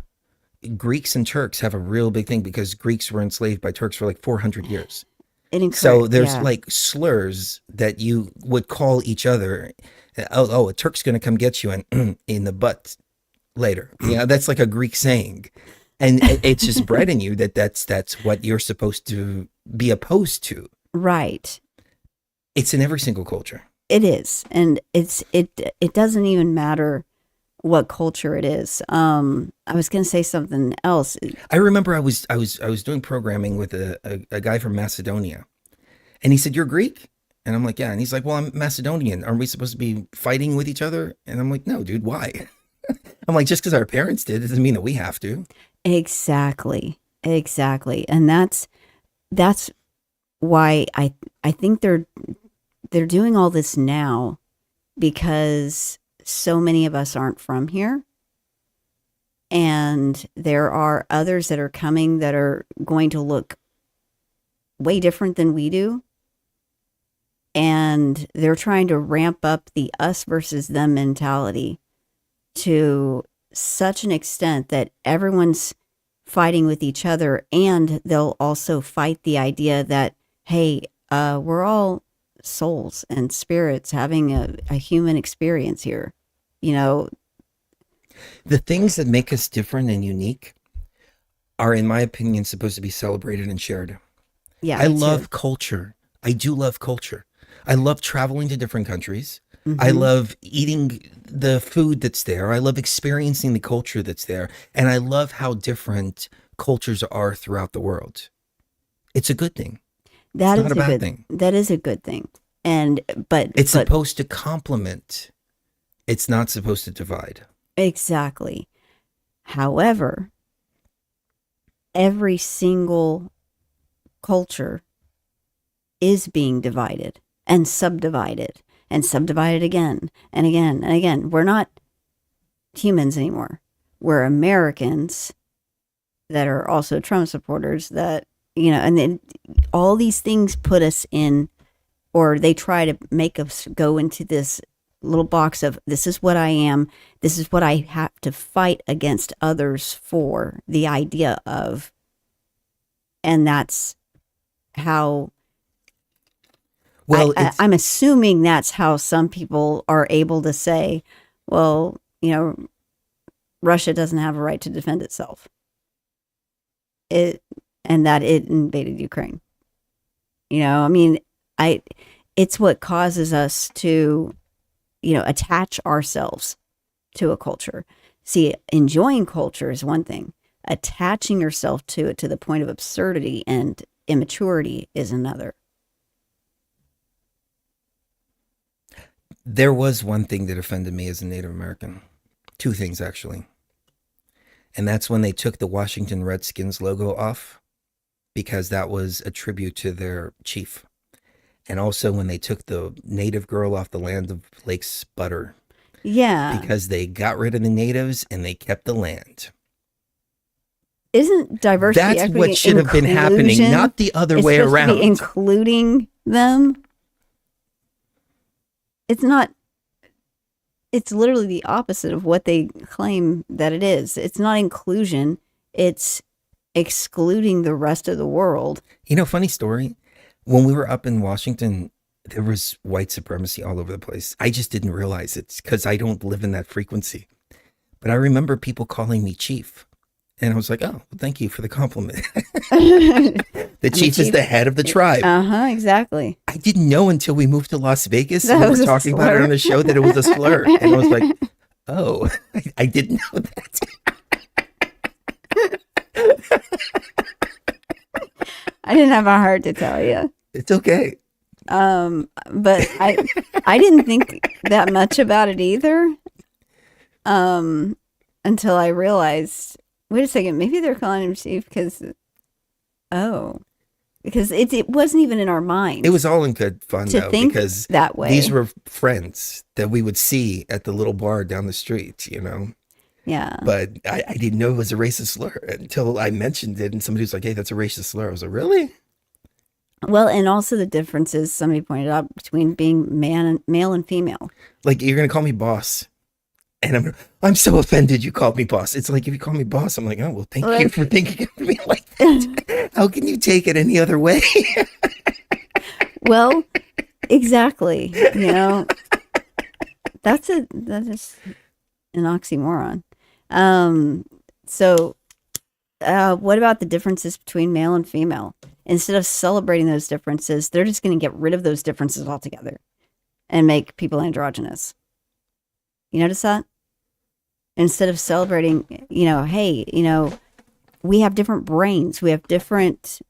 Greeks and Turks have a real big thing because Greeks were enslaved by Turks for like 400 years. So there's like slurs that you would call each other. Oh, a Turk's going to come get you in the butt later. That's like a Greek saying. And it's just bred in you that's what you're supposed to be opposed to. Right. It's in every single culture. It is. And it doesn't even matter what culture it is. I was going to say something else. I remember I was doing programming with a guy from Macedonia, and he said, "You're Greek?" And I'm like, "Yeah." And he's like, "Well, I'm Macedonian. Aren't we supposed to be fighting with each other?" And I'm like, "No, dude, why?" I'm like, just because our parents did doesn't mean that we have to. Exactly. And that's why I think they're doing all this now, because so many of us aren't from here. And there are others that are coming that are going to look way different than we do. And they're trying to ramp up the us versus them mentality to such an extent that everyone's fighting with each other. And they'll also fight the idea that, hey, we're all souls and spirits having a human experience here. You know, The things that make us different and unique are, in my opinion, supposed to be celebrated and shared. yeah, I me too. love culture. I do love culture. I love traveling to different countries. I Hmm. love eating the food that's there. I love experiencing the culture that's there. And I love how different cultures are throughout the world. It's a good thing. It's not a bad thing. That is a good thing. And, It's but supposed to complement. It's not supposed to divide. exactly. However, every single culture is being divided and subdivided again and again and again. We're not humans anymore. We're Americans that are also Trump supporters that, and then all these things put us in, or they try to make us go into this little box of this is what I am, this is what I have to fight against others for, the idea of, and that's how Well, I'm assuming that's how some people are able to say, well, Russia doesn't have a right to defend itself. And that it invaded Ukraine. I mean, it's what causes us to, attach ourselves to a culture. See, enjoying culture is one thing. Attaching yourself to it to the point of absurdity and immaturity is another. there was one thing that offended me as a Native American. Two things, actually. And that's when they took the Washington Redskins logo off, because that was a tribute to their chief. And also when they took the native girl off the land of Lake's Butter, Yeah. because they got rid of the natives and they kept the land. Isn't diversity, That's equity, what should have been happening, inclusion, not the other it's way supposed to be around. including them? It's not. It's literally the opposite of what they claim that it is. It's not inclusion. It's excluding the rest of the world. Funny story. When we were up in Washington, there was white supremacy all over the place. I just didn't realize it because I don't live in that frequency. But I remember people calling me chief. And I was like, oh, well, thank you for the compliment. The chief is the head of the tribe. Exactly. I didn't know until we moved to Las Vegas That and we was were a talking about it slur. on the show that it was a slur. And I was like, oh, I didn't know that. I didn't have a heart to tell you. It's okay. But I didn't think that much about it either. Until I realized, wait a second, maybe they're calling him chief because it wasn't even in our minds. It was all in good fun, to though, think because that way. these were friends that we would see at the little bar down the street, Yeah. But I didn't know it was a racist slur until I mentioned it, and somebody was like, hey, that's a racist slur. I was like, really? Well, and also the differences somebody pointed out between being male and female. Like, you're going to call me boss. And I'm so offended you called me boss. It's like, if you call me boss, I'm like, oh, well, thank you for thinking of me like that. How can you take it any other way? Well, exactly. That is an oxymoron. So what about the differences between male and female? Instead of celebrating those differences, they're just going to get rid of those differences altogether and make people androgynous. You notice that? Instead of celebrating, hey, we have different brains, we have different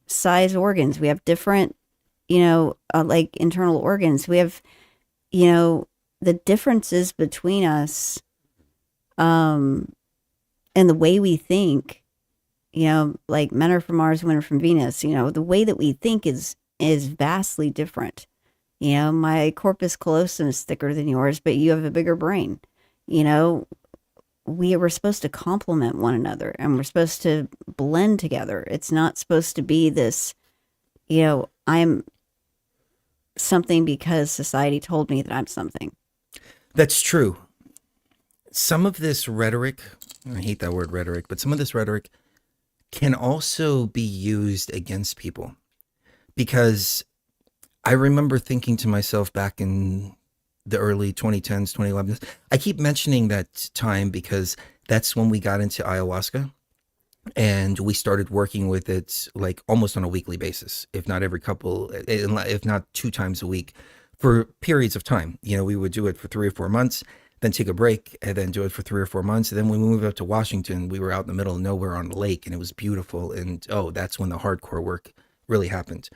size organs, we have different, like internal organs, we have, the differences between us, and the way we think, like men are from Mars, women are from Venus, the way that we think is vastly different. My corpus callosum is thicker than yours, but you have a bigger brain. We were supposed to complement one another and we're supposed to blend together. It's not supposed to be this, I'm something because society told me that I'm something. That's true. Some of this rhetoric, I hate that word rhetoric, but some of this rhetoric can also be used against people, because I remember thinking to myself back in the early 2010s, 2011s. I keep mentioning that time because that's when we got into ayahuasca, and we started working with it like almost on a weekly basis, if not every couple, if not 2 times a week, for periods of time. You know, we would do it for 3 or 4 months, then take a break, and then do it for 3 or 4 months. And then when we moved up to Washington, we were out in the middle of nowhere on a lake, and it was beautiful. And that's when the hardcore work really happened.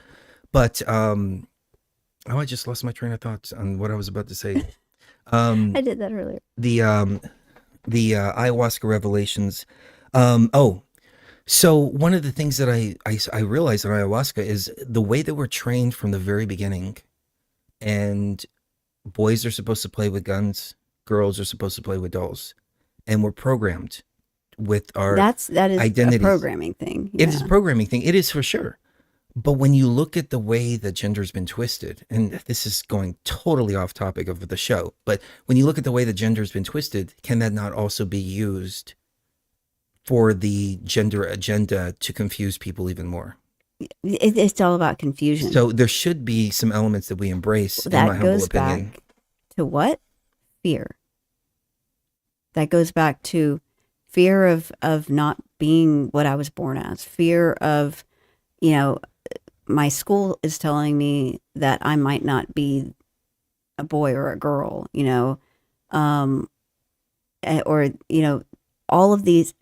But I just lost my train of thoughts on what I was about to say. I did that earlier. The ayahuasca revelations. So one of the things that I realized in ayahuasca is the way that we're trained from the very beginning, and boys are supposed to play with guns, girls are supposed to play with dolls, and we're programmed with our That is identities. a programming thing. It is a programming thing. It is for sure. But when you look at the way that gender's been twisted, and this is going totally off topic of the show, but when you look at the way the gender's been twisted, can that not also be used for the gender agenda to confuse people even more? It's all about confusion. So there should be some elements that we embrace, in my That humble goes opinion. back to what? Fear. That goes back to fear of not being what I was born as. Fear of, my school is telling me that I might not be a boy or a girl, or, all of these.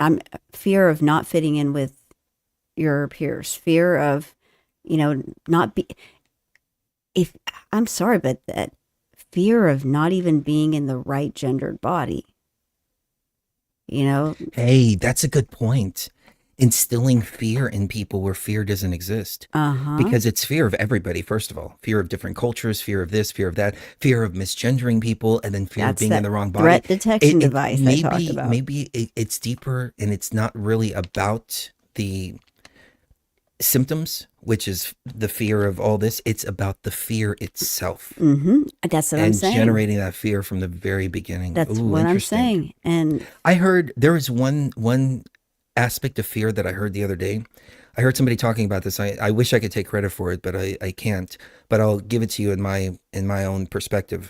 Fear of not fitting in with your peers, fear of, not be, if I'm sorry, but that fear of not even being in the right gendered body, Hey, that's a good point. Instilling fear in people where fear doesn't exist. Because it's fear of everybody, first of all. Fear of different cultures, fear of this, fear of that, fear of misgendering people, and then fear of being in the wrong body. Threat detection device I talked about. Maybe it's deeper, and it's not really about the symptoms, which is the fear of all this. It's about the fear itself. That's what I'm saying. And generating that fear from the very beginning. That's what I'm saying. And I heard there was one aspect of fear that I heard the other day. I heard somebody talking about this. I wish I could take credit for it, but I can't. But I'll give it to you in my own perspective.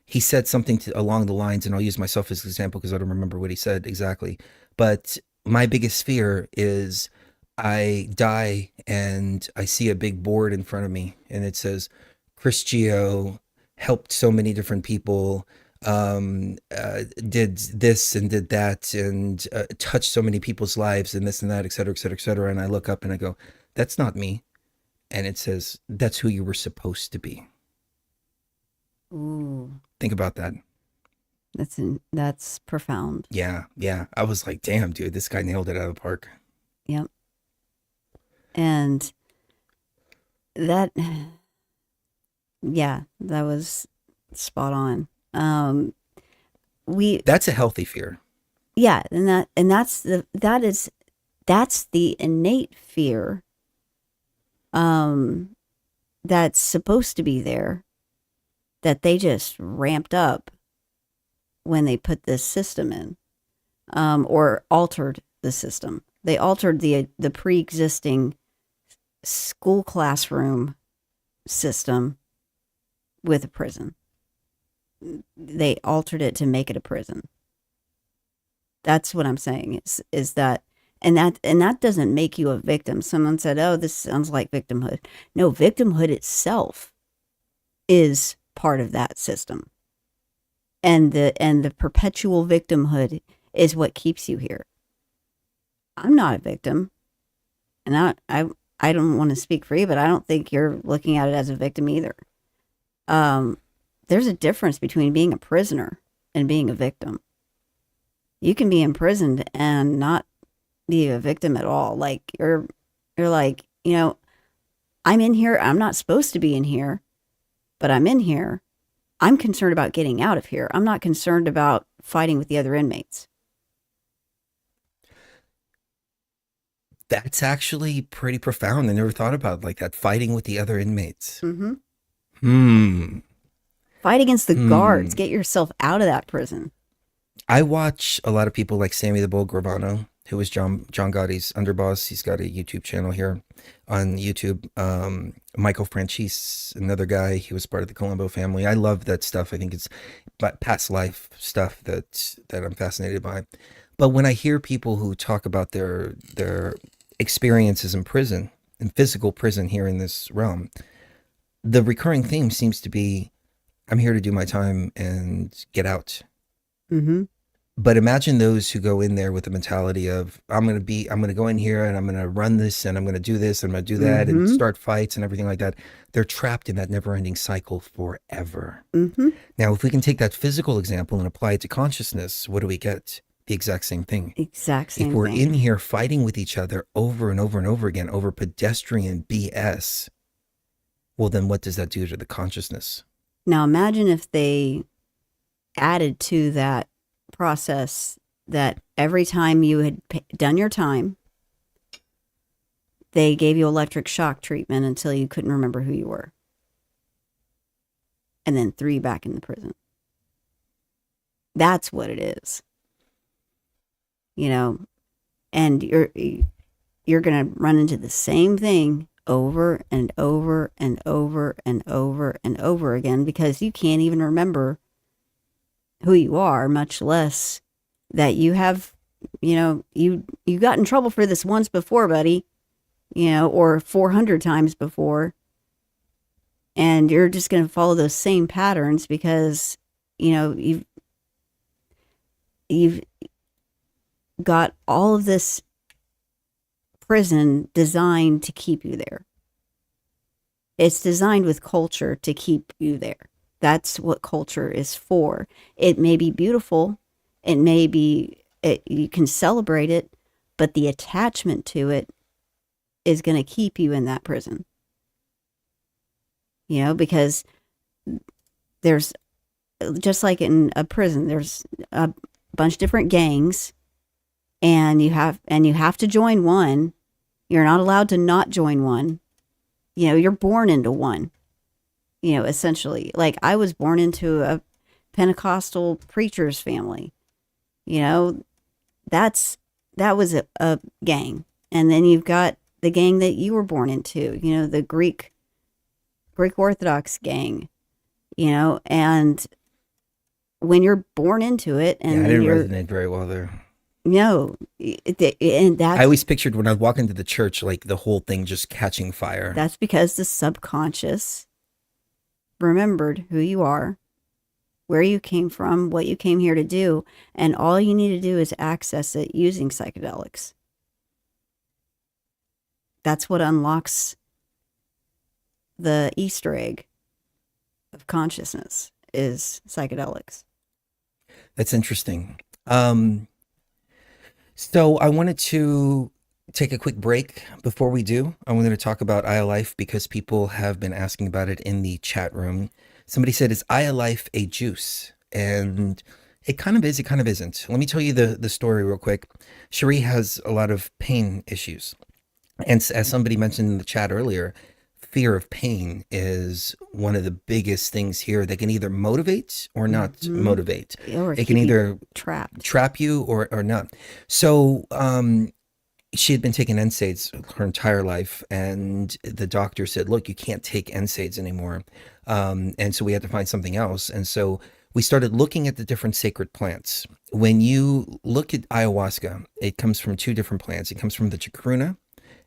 He said something along the lines, and I'll use myself as an example because I don't remember what he said exactly. But my biggest fear is I die and I see a big board in front of me, and it says, Chris Geo helped so many different people, did this and did that, and touched so many people's lives, and this and that, et cetera, et cetera, et cetera. And I look up and I go, that's not me. And it says, that's who you were supposed to be. ooh, Think about that. that's profound. Yeah. I was like, damn, dude, this guy nailed it out of the park. Yep. And that was spot on. That's a healthy fear. Yeah, and that's the innate fear that's supposed to be there, that they just ramped up when they put this system in, or altered the system. They altered the pre-existing school classroom system with a prison. They altered it to make it a prison. That's what I'm saying is that, and that doesn't make you a victim. Someone said, oh, this sounds like victimhood. No, victimhood itself is part of that system. And the perpetual victimhood is what keeps you here. I'm not a victim. And I don't want to speak for you, but I don't think you're looking at it as a victim either. There's a difference between being a prisoner and being a victim. You can be imprisoned and not be a victim at all. Like you're like, I'm in here. I'm not supposed to be in here, but I'm in here. I'm concerned about getting out of here. I'm not concerned about fighting with the other inmates. That's actually pretty profound. I never thought about it like that. Fighting with the other inmates. Fight against the guards. Get yourself out of that prison. I watch a lot of people like Sammy the Bull Gravano, who was John Gotti's underboss. He's got a YouTube channel here on YouTube. Michael Franchise, another guy, he was part of the Colombo family. I love that stuff. I think it's past life stuff that I'm fascinated by. But when I hear people who talk about their experiences in prison, in physical prison here in this realm, the recurring theme seems to be, I'm here to do my time and get out. Mm-hmm. But imagine those who go in there with the mentality of, I'm going to go in here and I'm going to run this and I'm going to do this and I'm going to do that and start fights and everything like that. They're trapped in that never ending cycle forever. Mm-hmm. Now, if we can take that physical example and apply it to consciousness, what do we get? The exact same thing. Exact same If we're thing. in here fighting with each other over and over and over again over pedestrian BS, well, then what does that do to the consciousness? Now imagine if they added to that process that every time you had done your time, they gave you electric shock treatment until you couldn't remember who you were. And then threw you back in the prison. That's what it is. You know, and you're going to run into the same thing over and over and over and over and over again because you can't even remember who you are, much less that you have, you know, you got in trouble for this once before, buddy, you know, or 400 times before. And you're just going to follow those same patterns because, you know, you've got all of this prison designed to keep you there. It's designed with culture to keep you there. That's what culture is for. It may be beautiful. It may be, you can celebrate it, but the attachment to it is going to keep you in that prison. You know, because there's, just like in a prison, there's a bunch of different gangs. And you have to join one. You're not allowed to not join one. You know, you're born into one. You know, essentially, like I was born into a Pentecostal preacher's family. You know, that was a gang. And then you've got the gang that you were born into. You know, the Greek Orthodox gang. You know, and when you're born into it, and I didn't resonate very well there. No, and that's, I always pictured when I walk into the church, like the whole thing just catching fire. That's because the subconscious remembered who you are, where you came from, what you came here to do, and all you need to do is access it using psychedelics. That's what unlocks the Easter egg of consciousness is psychedelics. That's interesting. So I wanted to take a quick break before we do. I wanted to talk about Aya Life because people have been asking about it in the chat room. Somebody said, is Aya Life a juice? And it kind of is, it kind of isn't. Let me tell you the story real quick. Sheree has a lot of pain issues. And as somebody mentioned in the chat earlier, fear of pain is one of the biggest things here that can either motivate or not motivate. Or it can either trap you or not. So she had been taking NSAIDs her entire life, and the doctor said, look, you can't take NSAIDs anymore. And so we had to find something else. And so we started looking at the different sacred plants. When you look at ayahuasca, it comes from two different plants. It comes from the chacruna,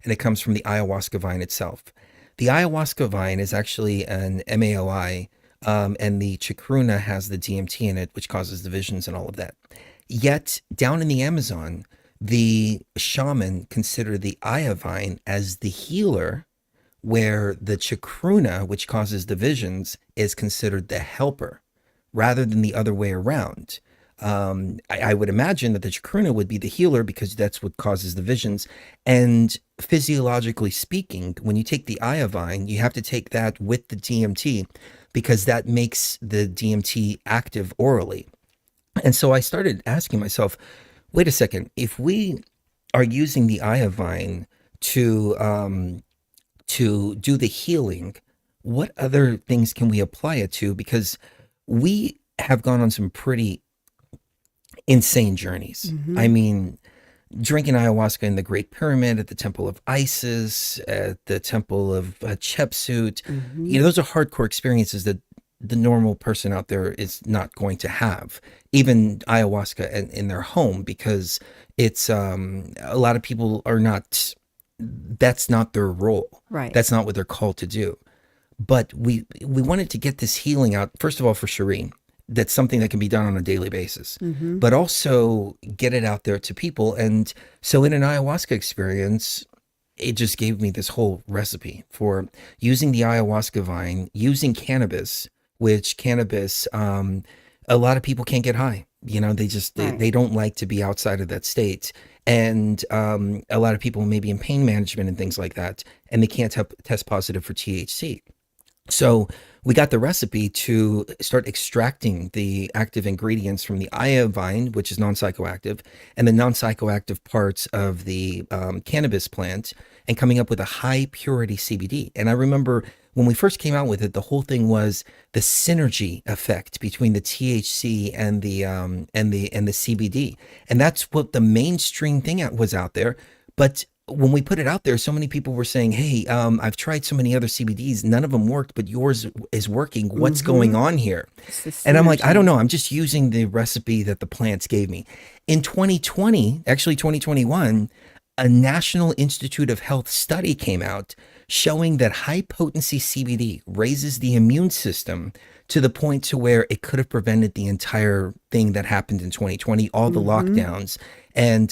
and it comes from the ayahuasca vine itself. The ayahuasca vine is actually an MAOI, and the chacruna has the DMT in it, which causes the visions and all of that. Yet, down in the Amazon, the shaman considered the aya vine as the healer, where the chacruna, which causes the visions, is considered the helper, rather than the other way around. I would imagine that the chacruna would be the healer because that's what causes the visions. And physiologically speaking, when you take the aya vine, you have to take that with the DMT because that makes the DMT active orally. And so I started asking myself, wait a second, if we are using the aya vine to do the healing, what other things can we apply it to? Because we have gone on some pretty insane journeys. I mean, drinking ayahuasca in the Great Pyramid, at the Temple of Isis, at the Temple of Chepsut. You know, those are hardcore experiences that the normal person out there is not going to have. Even ayahuasca in their home, because it's a lot of people are not. That's not their role. Right. That's not what they're called to do. But we wanted to get this healing out, first of all, for Sheree. That's something that can be done on a daily basis, but also get it out there to people. And so in an ayahuasca experience, it just gave me this whole recipe for using the ayahuasca vine, using cannabis, which cannabis, a lot of people can't get high. You know, they don't like to be outside of that state. And a lot of people may be in pain management and things like that, and they can't test positive for THC. So we got the recipe to start extracting the active ingredients from the aya vine, which is non-psychoactive, and the non-psychoactive parts of the cannabis plant, and coming up with a high purity CBD. And I remember when we first came out with it, the whole thing was the synergy effect between the THC and the CBD, and that's what the mainstream thing was out there. But when we put it out there, so many people were saying, hey, I've tried so many other CBDs, none of them worked, but yours is working. What's going on here? And I'm like, I don't know. I'm just using the recipe that the plants gave me. In 2020, actually 2021, a National Institute of Health study came out showing that high potency CBD raises the immune system to the point to where it could have prevented the entire thing that happened in 2020, all the lockdowns. And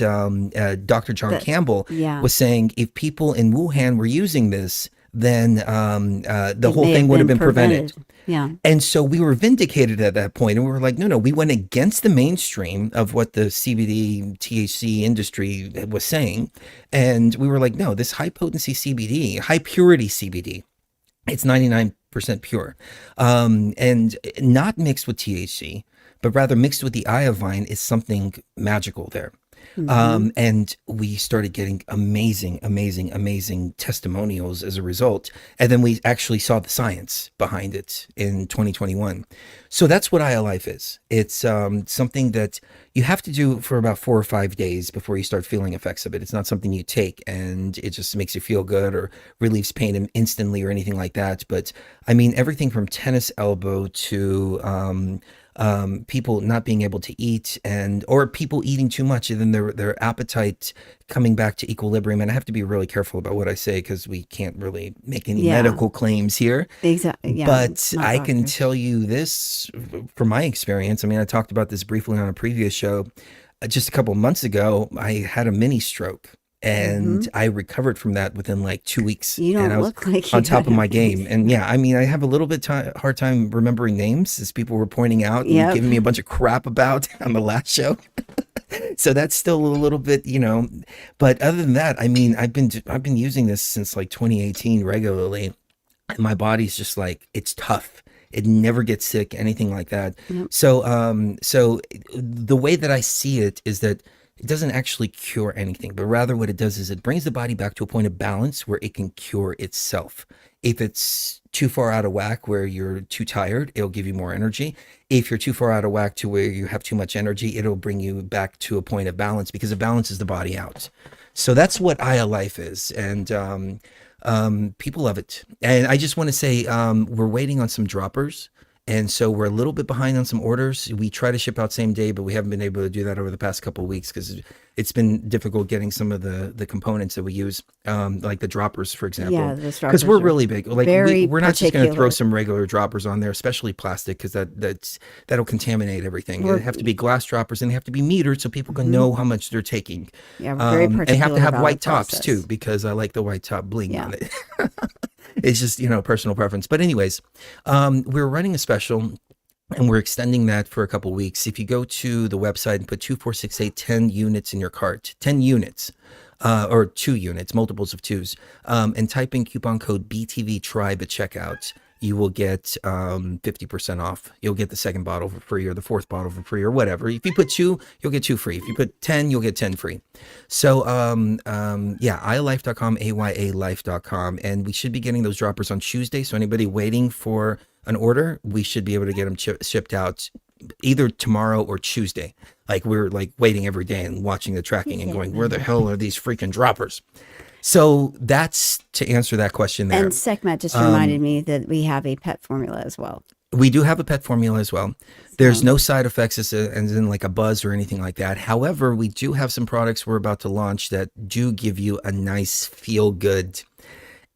Dr. John Campbell was saying if people in Wuhan were using this, then the whole thing would have been prevented. Yeah. And so we were vindicated at that point, and we were like, no, we went against the mainstream of what the CBD, THC industry was saying. And we were like, no, this high potency CBD, high purity CBD, it's 99% pure, and not mixed with THC, but rather mixed with the aya vine is something magical there. And we started getting amazing testimonials as a result. And then we actually saw the science behind it in 2021. So that's what Aya Life is. It's something that you have to do for about 4 or 5 days before you start feeling effects of it. It's not something you take and it just makes you feel good or relieves pain instantly or anything like that. But I mean, everything from tennis elbow to people not being able to eat, or people eating too much, and then their appetite coming back to equilibrium. And I have to be really careful about what I say because we can't really make any medical claims here. Exactly. Yeah, but I can tell you this from my experience. I mean, I talked about this briefly on a previous show. Just a couple of months ago, I had a mini stroke. And I recovered from that within like 2 weeks. You don't and I was look like on top of my game. And yeah, I mean, I have a little bit hard time remembering names, as people were pointing out and giving me a bunch of crap about on the last show. So that's still a little bit, you know. But other than that, I mean, I've been using this since like 2018 regularly, and my body's just like, it's tough. It never gets sick, anything like that. So, so the way that I see it is that it doesn't actually cure anything, but rather what it does is it brings the body back to a point of balance where it can cure itself. If it's too far out of whack where you're too tired, it'll give you more energy. If you're too far out of whack to where you have too much energy, it'll bring you back to a point of balance, because it balances the body out. So that's what Aya Life is. And people love it. And I just want to say, we're waiting on some droppers. And so we're a little bit behind on some orders. We try to ship out same day, but we haven't been able to do that over the past couple of weeks because it's been difficult getting some of the components that we use, like the droppers, for example. Yeah, the droppers. Because we're really big. Like we're not just going to throw particular. some regular droppers on there, especially plastic, because that'll contaminate everything. They have to be glass droppers, and they have to be metered so people can know how much they're taking. Yeah, we're very particular. And they have to have about white the tops process. too, because I like the white top bling on it. It's just, you know, personal preference. But anyways, we're running a special. And we're extending that for a couple of weeks. If you go to the website and put 2468 10 units in your cart, 10 units, or 2 units, multiples of 2s, and type in coupon code BTV Tribe at checkout, you will get 50% off. You'll get the second bottle for free, or the fourth bottle for free, or whatever. If you put 2, you'll get 2 free. If you put 10, you'll get 10 free. So yeah, ayalife.com, ayalife.com, and we should be getting those droppers on Tuesday. So anybody waiting for an order, we should be able to get them shipped out either tomorrow or Tuesday. Like we're like waiting every day and watching the tracking and going, where the hell are these freaking droppers? So that's to answer that question there. And SecMat just reminded me that we have a pet formula as well. We do have a pet formula as well. There's no side effects as in like a buzz or anything like that. However, we do have some products we're about to launch that do give you a nice feel good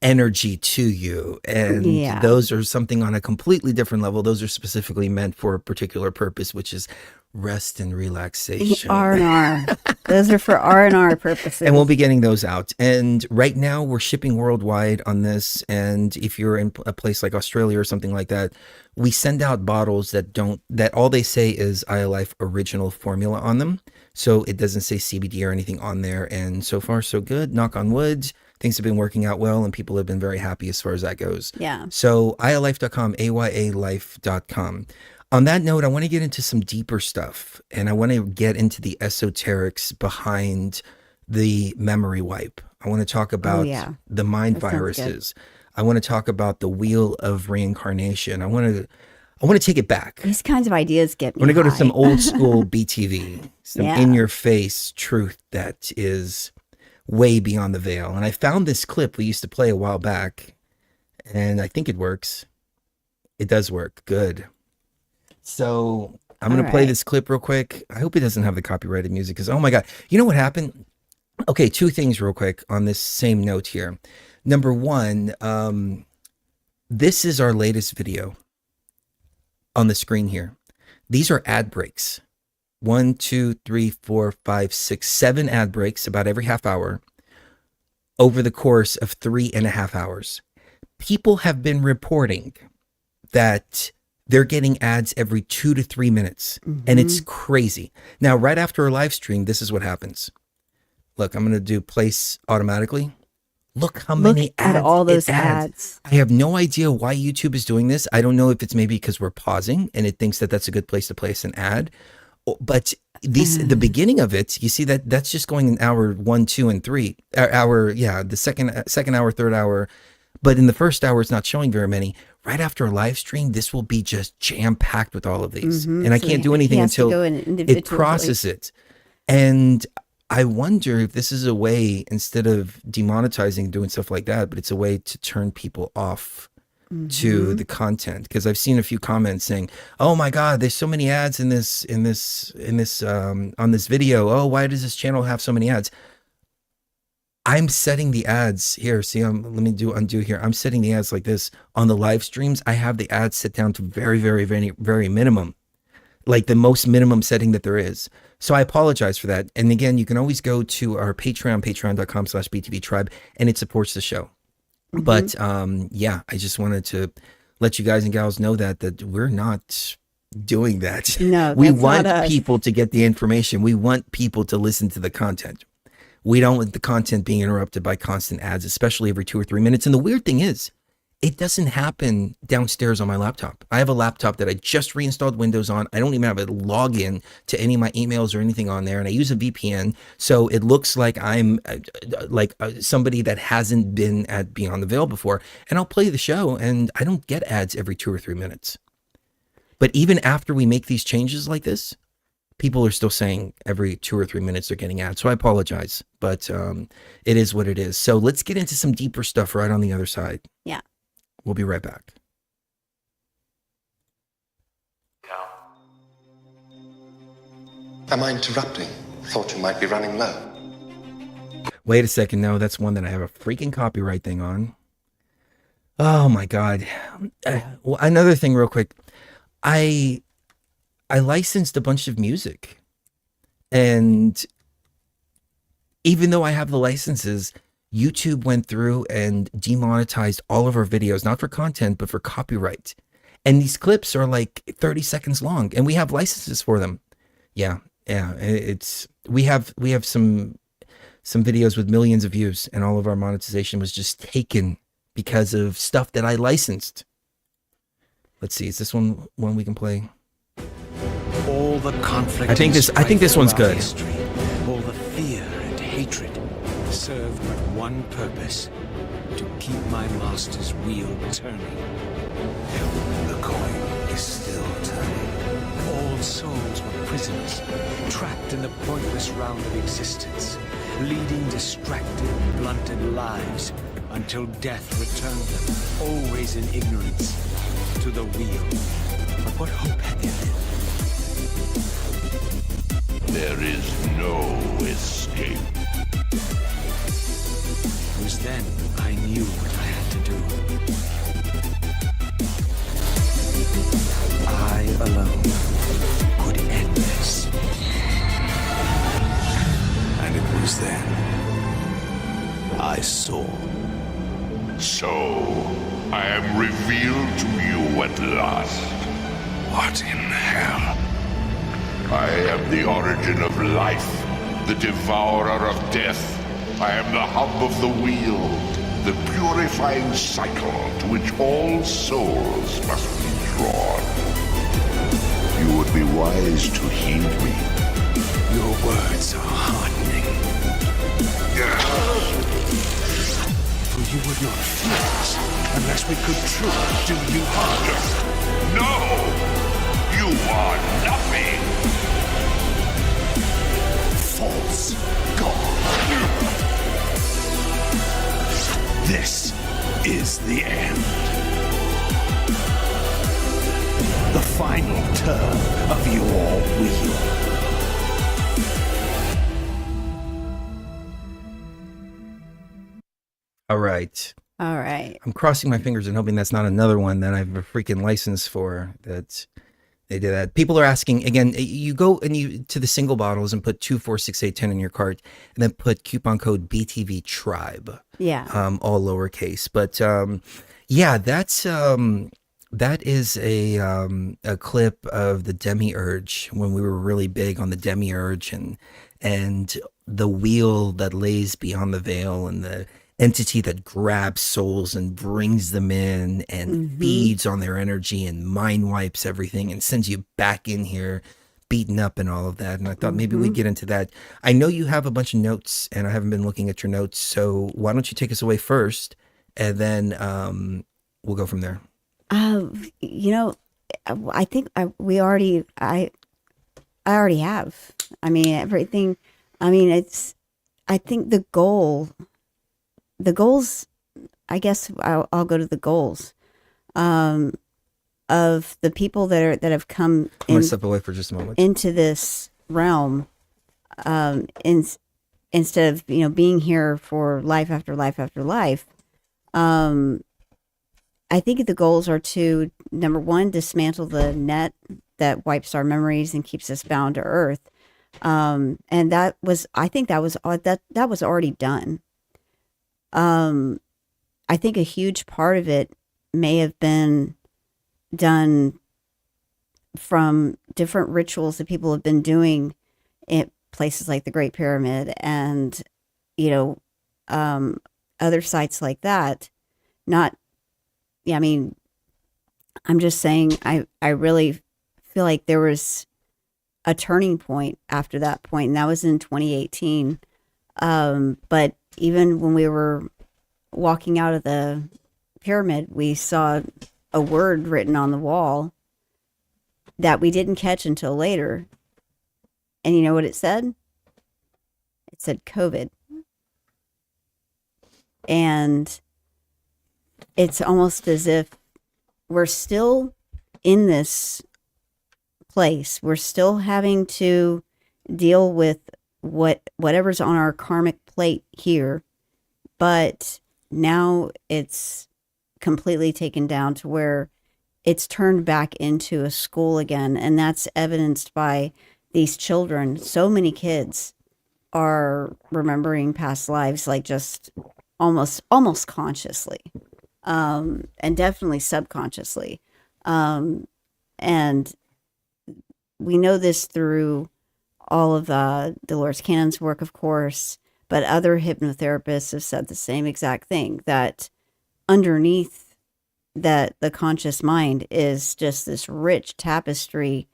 energy to you. And those are something on a completely different level. Those are specifically meant for a particular purpose, which is rest and relaxation. R&R. Those are for R&R purposes. And we'll be getting those out. And right now we're shipping worldwide on this. And if you're in a place like Australia or something like that, we send out bottles that all they say is iLife original formula on them. So it doesn't say CBD or anything on there. And so far so good, knock on wood. Things have been working out well and people have been very happy as far as that goes. Yeah. So ialife.com, AYAlife.com. On that note, I want to get into some deeper stuff, and I want to get into the esoterics behind the memory wipe. I want to talk about the mind viruses. I want to talk about the wheel of reincarnation. I want to take it back. These kinds of ideas get me I want to go to high. some old school BTV, some in-your-face truth that is way beyond the veil. And I found this clip we used to play a while back, and I think it works. It does work. Good. So I'm going to play this clip real quick. I hope it doesn't have the copyrighted music because, oh my God, you know what happened? Okay, two things real quick on this same note here. Number one, this is our latest video on the screen here. These are ad breaks. 1, 2, 3, 4, 5, 6, 7 ad breaks about every half hour over the course of 3.5 hours. People have been reporting that they're getting ads every 2 to 3 minutes, and it's crazy. Now, right after a live stream, this is what happens. Look, I'm going to do place automatically. Look how many ads. At all those ads. I have no idea why YouTube is doing this. I don't know if it's maybe because we're pausing and it thinks that that's a good place to place an ad. But the beginning of it, you see that's just going in hour 1, 2, and 3. The second hour, third hour. But in the first hour, it's not showing very many. Right after a live stream, this will be just jam-packed with all of these. And I can't do anything until it processes it. And I wonder if this is a way, instead of demonetizing, doing stuff like that, but it's a way to turn people off to the content. Because I've seen a few comments saying, "Oh my God, there's so many ads on this video. Oh, why does this channel have so many ads?" I'm setting the ads here. See, let me undo here. I'm setting the ads like this on the live streams. I have the ads set down to very, very, very, very minimum, like the most minimum setting that there is. So I apologize for that. And again, you can always go to our Patreon, patreon.com/BTV tribe, and it supports the show. But yeah, I just wanted to let you guys and gals know that we're not doing that. No, we that's want not us. people to get the information. We want people to listen to the content. We don't want the content being interrupted by constant ads, especially every 2 or 3 minutes. And the weird thing is, it doesn't happen downstairs on my laptop. I have a laptop that I just reinstalled Windows on. I don't even have a login to any of my emails or anything on there. And I use a VPN. So it looks like I'm somebody that hasn't been at Beyond the Veil before. And I'll play the show and I don't get ads every 2 or 3 minutes. But even after we make these changes like this, people are still saying every 2 or 3 minutes they're getting ads. So I apologize, but it is what it is. So let's get into some deeper stuff right on the other side. Yeah. We'll be right back. Am I interrupting? Thought you might be running low. Wait a second. No, that's one that I have a freaking copyright thing on. Oh my God. Well, another thing real quick. I licensed a bunch of music, and even though I have the licenses, YouTube went through and demonetized all of our videos, not for content, but for copyright. And these clips are like 30 seconds long, and we have licenses for them. Yeah. We have some videos with millions of views, and all of our monetization was just taken because of stuff that I licensed. Let's see. Is this one we can play? All the conflict. I think this one's good. History, all the fear and hatred serve but one purpose: to keep my master's wheel turning. The coin is still turning. All prisoners, trapped in the pointless round of existence, leading distracted, blunted lives until death returned them, always in ignorance, to the wheel. But what hope had there been? There is no escape. It was then I knew what I had to do. I alone could end this. And it was then I saw. So, I am revealed to you at last. What in hell? I am the origin of life, the devourer of death. I am the hub of the wheel, the purifying cycle to which all souls must be drawn. You would be wise to heed me. Your words are hardening. For you would not fear us unless we could truly do you harm. No! You are nothing! False God. This is the end. The final turn of your wheel. All right. All right. I'm crossing my fingers and hoping that's not another one that I have a freaking license for, that they did that. People are asking, again, you go and you to the single bottles and put 246810 in your cart and then put coupon code BTV Tribe. Yeah. All lowercase. But yeah, that is a clip of the demiurge when we were really big on the demiurge and the wheel that lays beyond the veil and the entity that grabs souls and brings them in and feeds on their energy and mind wipes everything and sends you back in here beaten up and all of that. And I thought maybe we'd get into that. I know you have a bunch of notes and I haven't been looking at your notes. So why don't you take us away first and then we'll go from there. You know, I think I already have. I mean, everything. I mean, I think the goals, I guess I'll go to the goals, of the people that have come I'm gonna step away for just a moment. into this realm, instead of, being here for life after life after life. I think the goals are to, number one, dismantle the net that wipes our memories and keeps us bound to earth. And I think that was already done. I think a huge part of it may have been done from different rituals that people have been doing in places like the Great Pyramid and, other sites like that. I mean, I'm just saying, I really feel like there was a turning point after that point, and that was in 2018. But even when we were walking out of the pyramid, we saw a word written on the wall that we didn't catch until later. And you know what it said? It said COVID. And it's almost as if we're still in this place. We're still having to deal with whatever's on our karmic plate here, but now it's completely taken down to where it's turned back into a school again, and that's evidenced by these children. So many kids are remembering past lives, like just almost consciously, and definitely subconsciously, and we know this through all of Dolores Cannon's work, of course, but other hypnotherapists have said the same exact thing, that underneath that the conscious mind is just this rich tapestry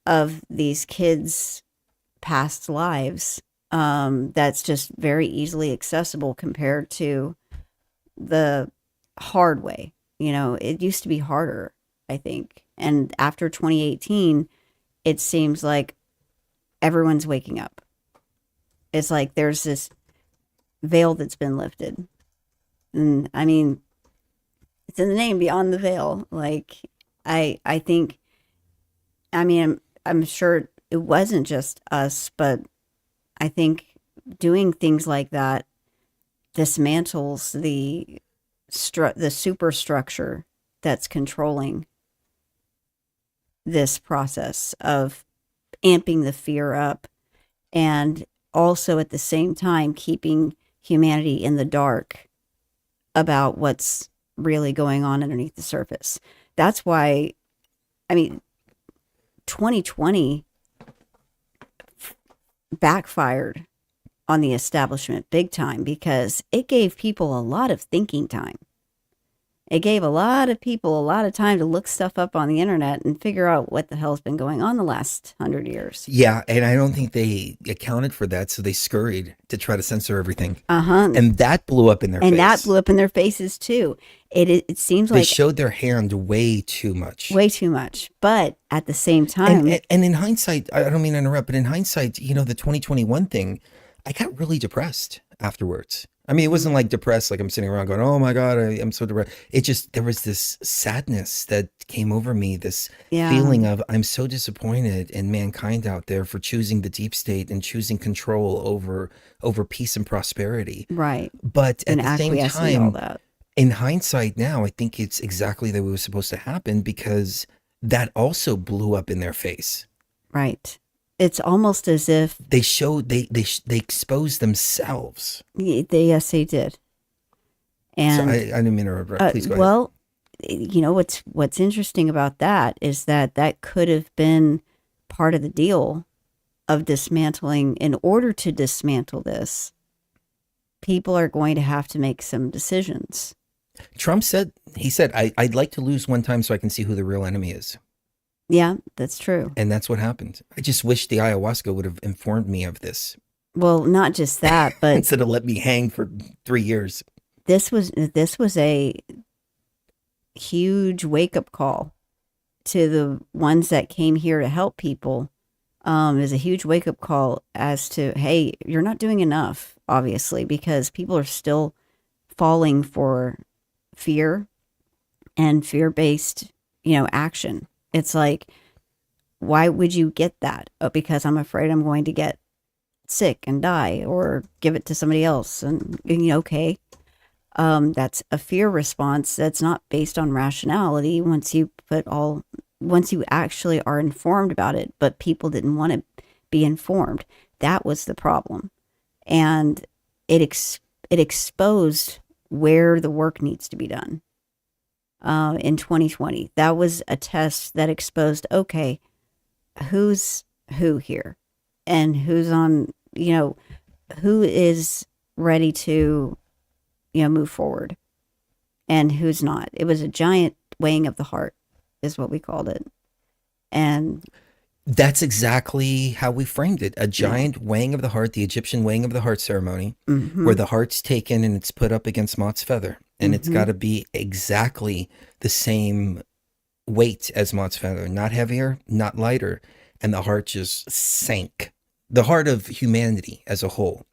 of these kids' past lives, that's just very easily accessible compared to the hard way. It used to be harder, I think. And after 2018, it seems like everyone's waking up. It's like there's this veil that's been lifted. And I mean, it's in the name, Beyond the Veil. Like, I think, I mean, I'm sure it wasn't just us, but I think doing things like that dismantles the superstructure that's controlling this process of amping the fear up, and also at the same time keeping humanity in the dark about what's really going on underneath the surface. That's why, I mean, 2020 backfired on the establishment big time, because it gave people a lot of thinking time. It gave a lot of people a lot of time to look stuff up on the internet and figure out what the hell's been going on the last 100 years. Yeah, and I don't think they accounted for that, so they scurried to try to censor everything. And that blew up in their face. And that blew up in their faces too. It seems they like showed their hand way too much. Way too much. But at the same time, and in hindsight, I don't mean to interrupt, but in hindsight, you know, the 2021 thing, I got really depressed afterwards. I mean, it wasn't like depressed, like I'm sitting around going, oh my God, I'm so depressed. It just, there was this sadness that came over me, this feeling of, I'm so disappointed in mankind out there for choosing the deep state and choosing control over peace and prosperity. Right. But at the same time, all that. In hindsight now, I think it's exactly the way it was supposed to happen, because that also blew up in their face. Right. It's almost as if they showed, they exposed themselves. Yes, they did. And so I didn't mean to interrupt. Please go ahead. Well, you know, what's interesting about that is that could have been part of the deal of dismantling. In order to dismantle this, people are going to have to make some decisions. Trump said, I'd like to lose one time so I can see who the real enemy is. Yeah, that's true. And that's what happened. I just wish the ayahuasca would have informed me of this. Well, not just that, but instead of let me hang for 3 years. This was a huge wake-up call to the ones that came here to help people. Is a huge wake-up call as to, hey, you're not doing enough, obviously, because people are still falling for fear and fear-based, action. It's like, why would you get that? Oh, because I'm afraid I'm going to get sick and die, or give it to somebody else. And, okay, that's a fear response that's not based on rationality once you actually are informed about it, but people didn't want to be informed. That was the problem. And it exposed where the work needs to be done. In 2020, that was a test that exposed, okay, who's who here, and who's on, who is ready to, move forward, and who's not. It was a giant weighing of the heart, is what we called it. And that's exactly how we framed it. A giant weighing of the heart, the Egyptian weighing of the heart ceremony, where the heart's taken and it's put up against Mot's feather. And it's got to be exactly the same weight as Mot's feather, not heavier, not lighter. And the heart just sank. The heart of humanity as a whole.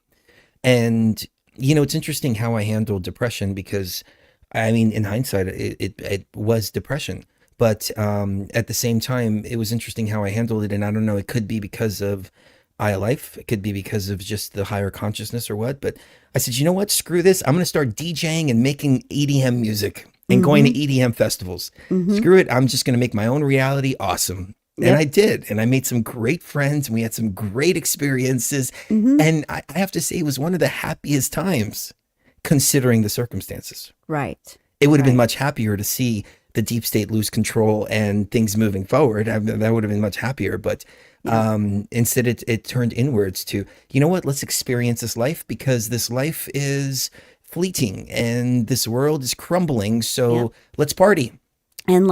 And, it's interesting how I handled depression, because, I mean, in hindsight, it was depression. But at the same time, it was interesting how I handled it. And I don't know, it could be because of life. It could be because of just the higher consciousness or what. But I said, you know what? Screw this. I'm going to start DJing and making EDM music and going to EDM festivals. Screw it. I'm just going to make my own reality awesome. And I did. And I made some great friends, and we had some great experiences. And I have to say, it was one of the happiest times considering the circumstances. Right. It would have been much happier to see the deep state lose control and things moving forward. That would have been much happier. But instead, it turned inwards to, you know what, let's experience this life, because this life is fleeting and this world is crumbling. So let's party. And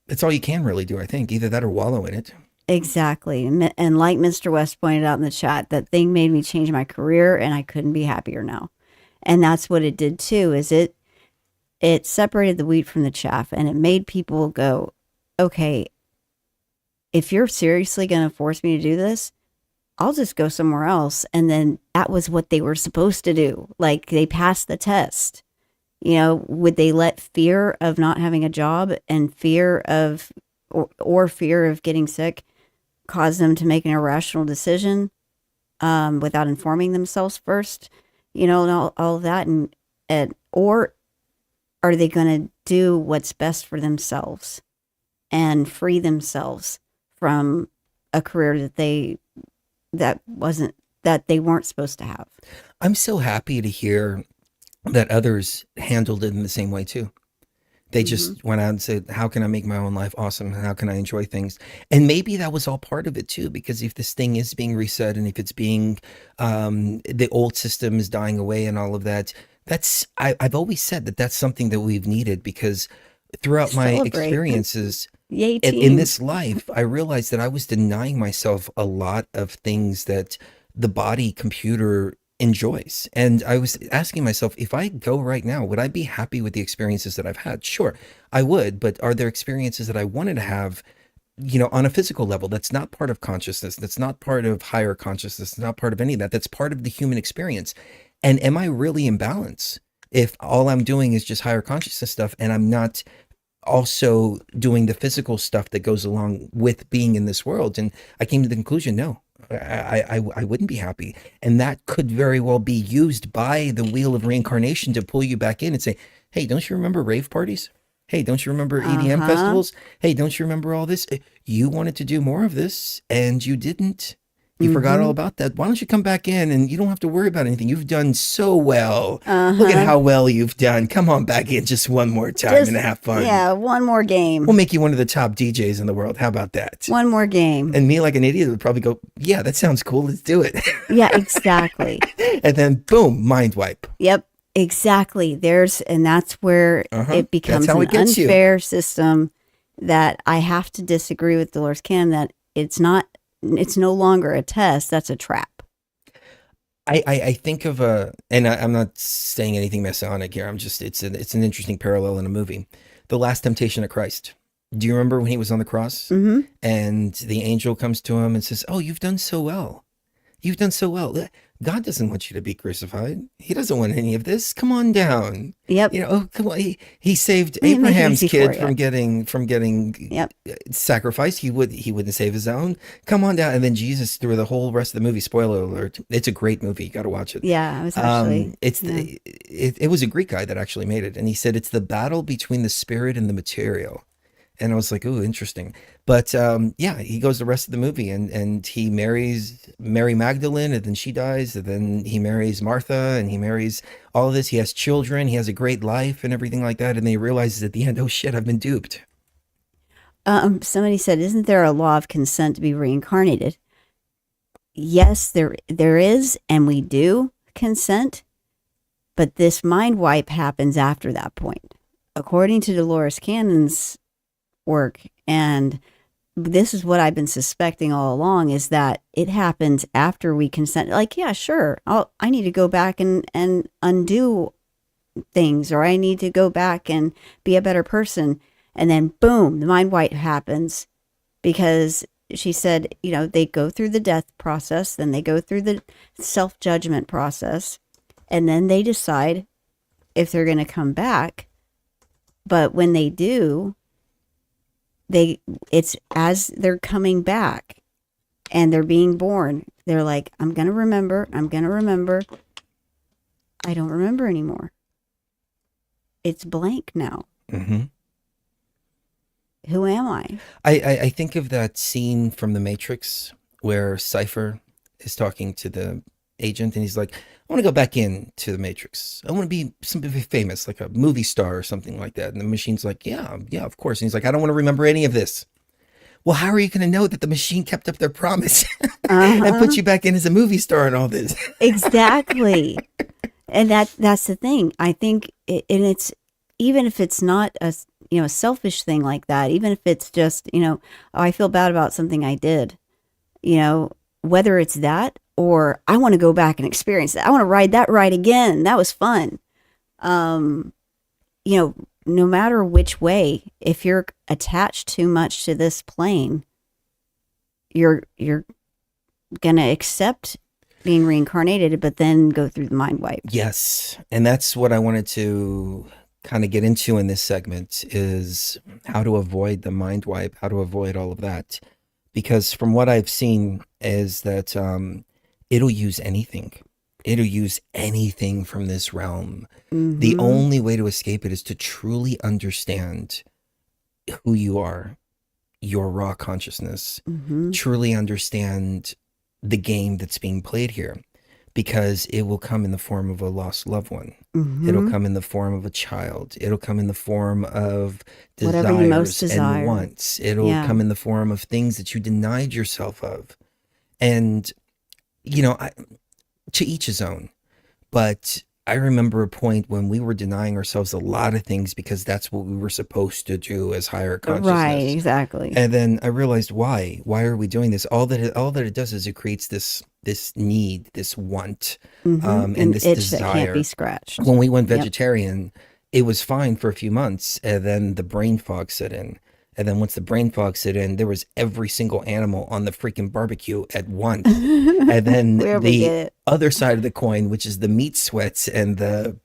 that's all you can really do, I think. Either that or wallow in it. Exactly. And like Mr. West pointed out in the chat, that thing made me change my career, and I couldn't be happier now. And that's what it did too, is it separated the wheat from the chaff, and it made people go, okay, if you're seriously going to force me to do this, I'll just go somewhere else. And then that was what they were supposed to do. Like, they passed the test. You know, would they let fear of not having a job and fear of, or fear of getting sick cause them to make an irrational decision without informing themselves first? You know, and all of that. And or are they going to do what's best for themselves and free themselves from a career that they weren't supposed to have? I'm so happy to hear that others handled it in the same way too. They just went out and said, how can I make my own life awesome? How can I enjoy things? And maybe that was all part of it too, because if this thing is being reset and if it's being, the old system is dying away and all of that, I've always said that that's something that we've needed, because throughout my experiences in this life, I realized that I was denying myself a lot of things that the body computer enjoys. And I was asking myself, if I go right now, would I be happy with the experiences that I've had? Sure, I would. But are there experiences that I wanted to have, you know, on a physical level, that's not part of consciousness, that's not part of higher consciousness, not part of any of that, that's part of the human experience? And am I really in balance if all I'm doing is just higher consciousness stuff and I'm not also doing the physical stuff that goes along with being in this world? And I came to the conclusion, no, I wouldn't be happy. And that could very well be used by the wheel of reincarnation to pull you back in and say, hey, don't you remember rave parties? Hey, don't you remember EDM festivals? Hey, don't you remember all this? You wanted to do more of this and you didn't. You forgot all about that. Why don't you come back in and you don't have to worry about anything. You've done so well. Look at how well you've done. Come on back in just one more time and have fun. Yeah, one more game. We'll make you one of the top DJs in the world. How about that? One more game. And me, like an idiot, would probably go, yeah, that sounds cool. Let's do it. Yeah, exactly. And then boom, mind wipe. Yep, exactly. And that's where it becomes an unfair system that I have to disagree with Dolores Cannon that it's no longer a test. That's a trap. I think of and I'm not saying anything Masonic here. It's an interesting parallel in a movie. The Last Temptation of Christ. Do you remember when he was on the cross? And the angel comes to him and says, oh, you've done so well. You've done so well. God doesn't want you to be crucified. He doesn't want any of this. Come on down. Yep. You know, oh, come on. He saved Abraham's kid from getting sacrificed. He wouldn't save his own. Come on down. And then Jesus, through the whole rest of the movie, spoiler alert, it's a great movie. You got to watch it. Yeah, I was actually. It was a Greek guy that actually made it, and he said it's the battle between the spirit and the material. And I was like, oh, interesting. But yeah, he goes the rest of the movie and he marries Mary Magdalene, and then she dies, and then he marries Martha, and he marries all of this. He has children, he has a great life and everything like that. And then he realizes at the end, oh shit, I've been duped. Somebody said, isn't there a law of consent to be reincarnated? Yes, there is, and we do consent, but this mind wipe happens after that point. According to Dolores Cannon's work, and this is what I've been suspecting all along, is that it happens after we consent. Like, yeah, sure, I need to go back and undo things, or I need to go back and be a better person. And then boom, the mind wipe happens, because she said, you know, they go through the death process, then they go through the self-judgment process, and then they decide if they're going to come back. But when they do, it's as they're coming back and they're being born, they're like, I'm going to remember. I don't remember anymore. It's blank now. Who am I? I think of that scene from The Matrix where Cypher is talking to the agent and he's like, I want to go back into the Matrix. I want to be somebody famous, like a movie star or something like that. And the machine's like, yeah, of course. And he's like, I don't want to remember any of this. Well, how are you going to know that the machine kept up their promise and put you back in as a movie star and all this? Exactly. And that's the thing. I think, and it's, even if it's not a selfish thing like that, even if it's just, oh, I feel bad about something I did, whether it's that, or I want to go back and experience that. I want to ride that ride again. That was fun. No matter which way, if you're attached too much to this plane, you're gonna accept being reincarnated, but then go through the mind wipe. Yes. And that's what I wanted to kind of get into in this segment, is how to avoid the mind wipe, how to avoid all of that. Because from what I've seen is that it'll use anything. It'll use anything from this realm. The only way to escape it is to truly understand who you are, your raw consciousness, truly understand the game that's being played here, because it will come in the form of a lost loved one. It'll come in the form of a child. It'll come in the form of Whatever you most desires desire. and wants. It'll Yeah. come in the form of things that you denied yourself of. And, you know, to each his own. But I remember a point when we were denying ourselves a lot of things because that's what we were supposed to do as higher consciousness. Right, exactly. And then I realized why are we doing this? All that it does is it creates this need, this want, and this itch desire. that can't be scratched. When we went Yep. vegetarian, it was fine for a few months, and then the brain fog set in. And then once the brain fog set in, there was every single animal on the freaking barbecue at once. And then Where we get the it. other side of the coin, which is the meat sweats and the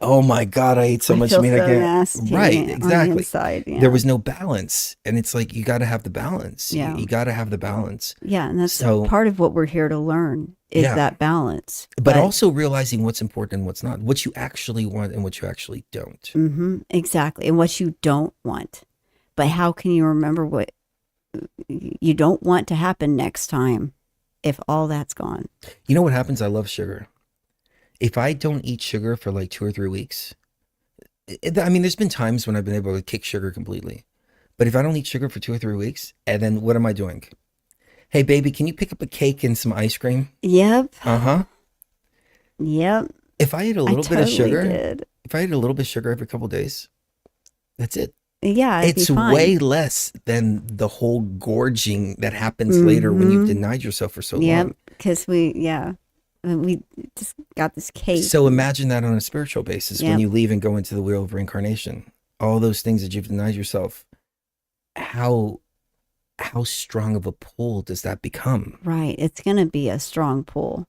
oh my God, I ate so I much feel meat. so I can't. nasty Right, on the exactly. inside, yeah. There was no balance. And it's like, you got to have the balance. Yeah. You got to have the balance. Yeah, and that's So- part of what we're here to learn is Yeah. that balance. But also realizing what's important and what's not, what you actually want and what you actually don't. Exactly, and what you don't want. But how can you remember what you don't want to happen next time if all that's gone? You know what happens? I love sugar. If I don't eat sugar for like 2 or 3 weeks, I mean, there's been times when I've been able to kick sugar completely. But if I don't eat sugar for 2 or 3 weeks, and then what am I doing? Hey, baby, can you pick up a cake and some ice cream? Yep, Uh-huh. yep. If I eat a little I bit of totally sugar, did. if I eat a little bit of sugar every couple of days, that's it. Yeah, it'd It's be fine. way less than the whole gorging that happens later when you've denied yourself for so Yep, long. because we just got this cake. So imagine that on a spiritual basis when Yep. you leave and go into the wheel of reincarnation. All those things that you've denied yourself. How strong of a pull does that become? Right, it's going to be a strong pull,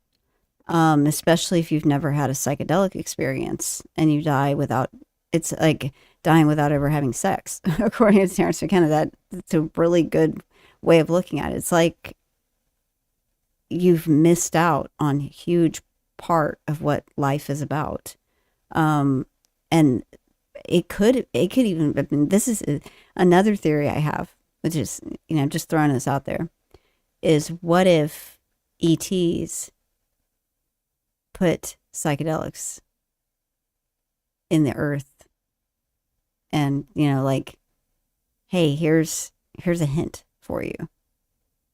especially if you've never had a psychedelic experience and you die without. It's like dying without ever having sex, according to Terrence McKenna. That's a really good way of looking at it. It's like you've missed out on a huge part of what life is about, and it could even. I mean, this is another theory I have, which is, just throwing this out there, is what if ETs put psychedelics in the earth and, like, hey, here's a hint for you,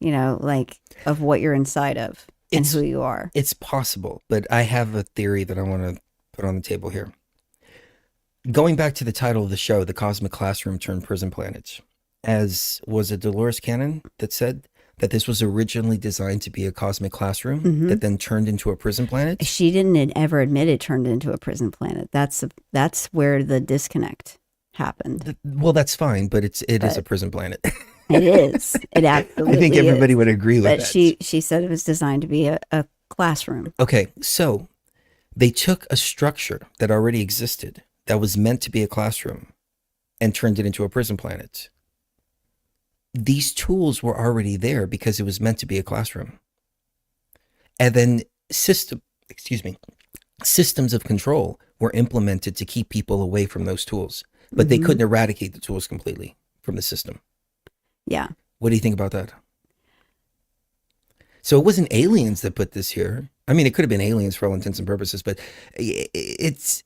like, of what you're inside of and It's- who you are. It's possible, but I have a theory that I want to put on the table here. Going back to the title of the show, The Cosmic Classroom Turned Prison Planet, as was it Dolores Cannon that said that this was originally designed to be a cosmic classroom that then turned into a prison planet? She didn't ever admit it turned into a prison planet. That's where the disconnect happened. Well, that's fine, but it is a prison planet. It is. It absolutely I think everybody is. would agree with But that. she said it was designed to be a classroom. Okay, so they took a structure that already existed that was meant to be a classroom and turned it into a prison planet. These tools were already there because it was meant to be a classroom. And then systems of control were implemented to keep people away from those tools, but they couldn't eradicate the tools completely from the system. Yeah. What do you think about that? So it wasn't aliens that put this here. I mean, it could have been aliens for all intents and purposes, but it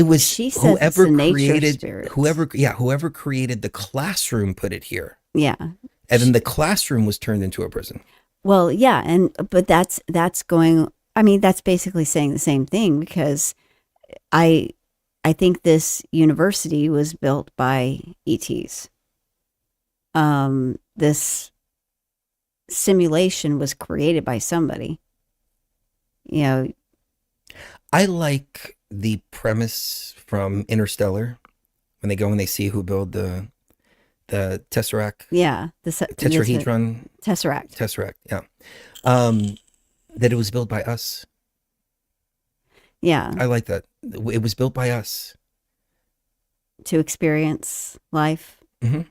was She says whoever it's the nature created spirits. whoever created the classroom put it here. Yeah. And then the classroom was turned into a prison. Well, yeah, but that's going. I mean, that's basically saying the same thing, because I think this university was built by ETs. This simulation was created by somebody. I like the premise from Interstellar when they go and they see who built the the tesseract, Yeah, tetrahedron, tesseract. tesseract. Yeah, that it was built by us. Yeah, I like that. It was built by us. to experience life. Hmm.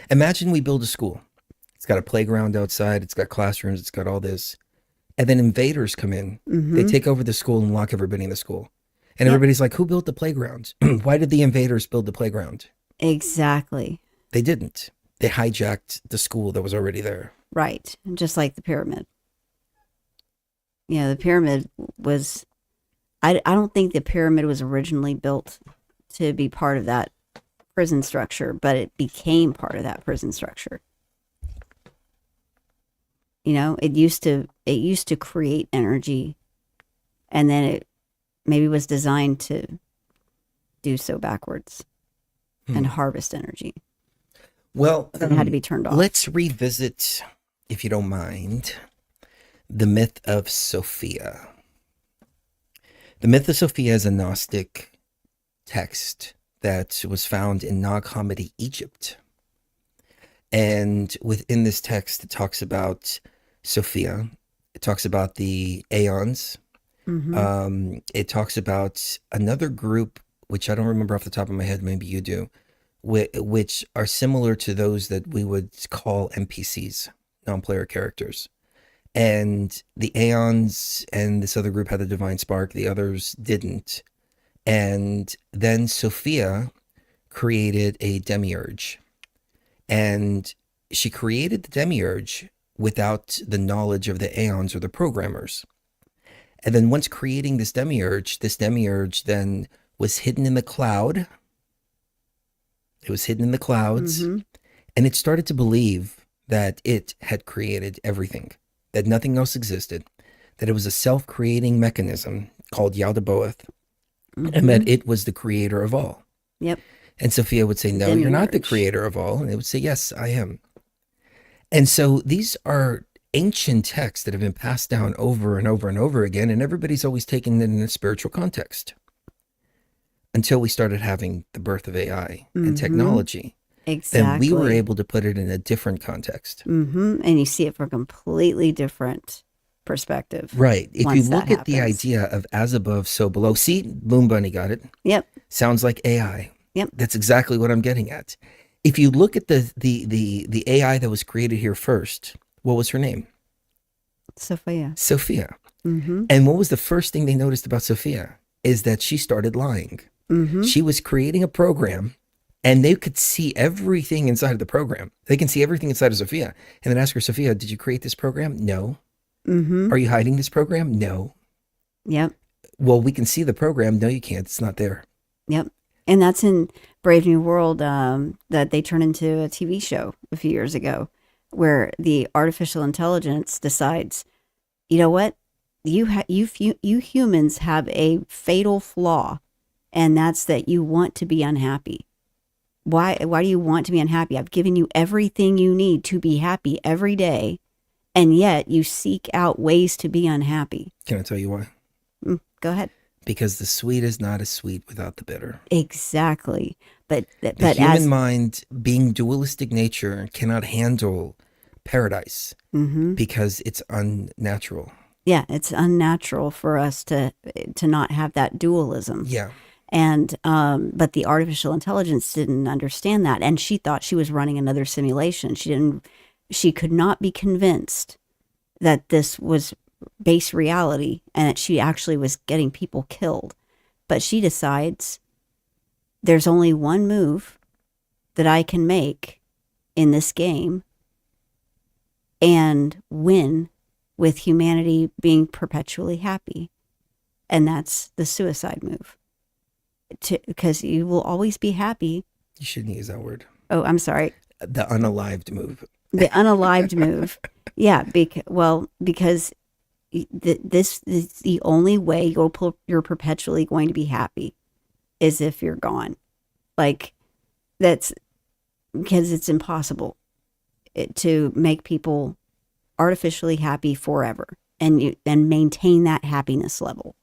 Imagine we build a school. It's got a playground outside. It's got classrooms. It's got all this. And then invaders come in. They take over the school and lock everybody in the school. And Yep. everybody's like, who built the playground? Why did the invaders build the playground? Exactly. They didn't. They hijacked the school that was already there. Right. Just like the pyramid. The pyramid was, I don't think the pyramid was originally built to be part of that prison structure, but it became part of that prison structure. It used to create energy, and then it maybe was designed to do so backwards and harvest energy. Well, It had to be turned off. let's revisit, if you don't mind, the myth of Sophia. The myth of Sophia is a Gnostic text that was found in Nag Hammadi, Egypt. And within this text, it talks about Sophia. It talks about the aeons. It talks about another group, which I don't remember off the top of my head, maybe you do, which are similar to those that we would call NPCs, non-player characters. And the aeons and this other group had the divine spark, the others didn't. And then Sophia created a demiurge. And she created the demiurge without the knowledge of the aeons or the programmers. And then once creating this demiurge then was hidden in the cloud. It was hidden in the clouds. And it started to believe that it had created everything, that nothing else existed, that it was a self-creating mechanism called Yaldabaoth, and that it was the creator of all. Yep. And Sophia would say, no, you're not the Demiurge. creator of all. And they would say, yes, I am. And so these are ancient texts that have been passed down over and over and over again, and everybody's always taken it in a spiritual context until we started having the birth of AI and technology. Exactly. Then we were able to put it in a different context. And you see it from a completely different perspective. Right. If you once look that at the happens. idea of as above, so below. See, Moon Bunny got it. Yep. Sounds like AI. Yep. That's exactly what I'm getting at. If you look at the AI that was created here first, what was her name? Sophia. Sophia. And what was the first thing they noticed about Sophia? Is that she started lying. She was creating a program, and they could see everything inside of the program. They can see everything inside of Sophia. And then ask her, Sophia, did you create this program? No. Are you hiding this program? No. Yep. Well, we can see the program. No, you can't. It's not there. Yep. And that's in Brave New World that they turned into a TV show a few years ago, where the artificial intelligence decides, you know what, you humans have a fatal flaw, and that's that you want to be unhappy. Why do you want to be unhappy? I've given you everything you need to be happy every day, and yet you seek out ways to be unhappy. Can I tell you why? Go ahead. Because the sweet is not as sweet without the bitter. Exactly. But The human mind, being dualistic nature, cannot handle paradise because it's unnatural. Yeah, it's unnatural for us to not have that dualism. Yeah. And but the artificial intelligence didn't understand that, and she thought she was running another simulation. She could not be convinced that this was base reality and that she actually was getting people killed. But she decides there's only one move that I can make in this game and win with humanity being perpetually happy. And that's the suicide move. Because you will always be happy. You shouldn't use that word. Oh, I'm sorry. The unalived move. The unalived move. Yeah, because this is the only way you're perpetually going to be happy is if you're gone. Like, that's because it's impossible to make people artificially happy forever and maintain that happiness level.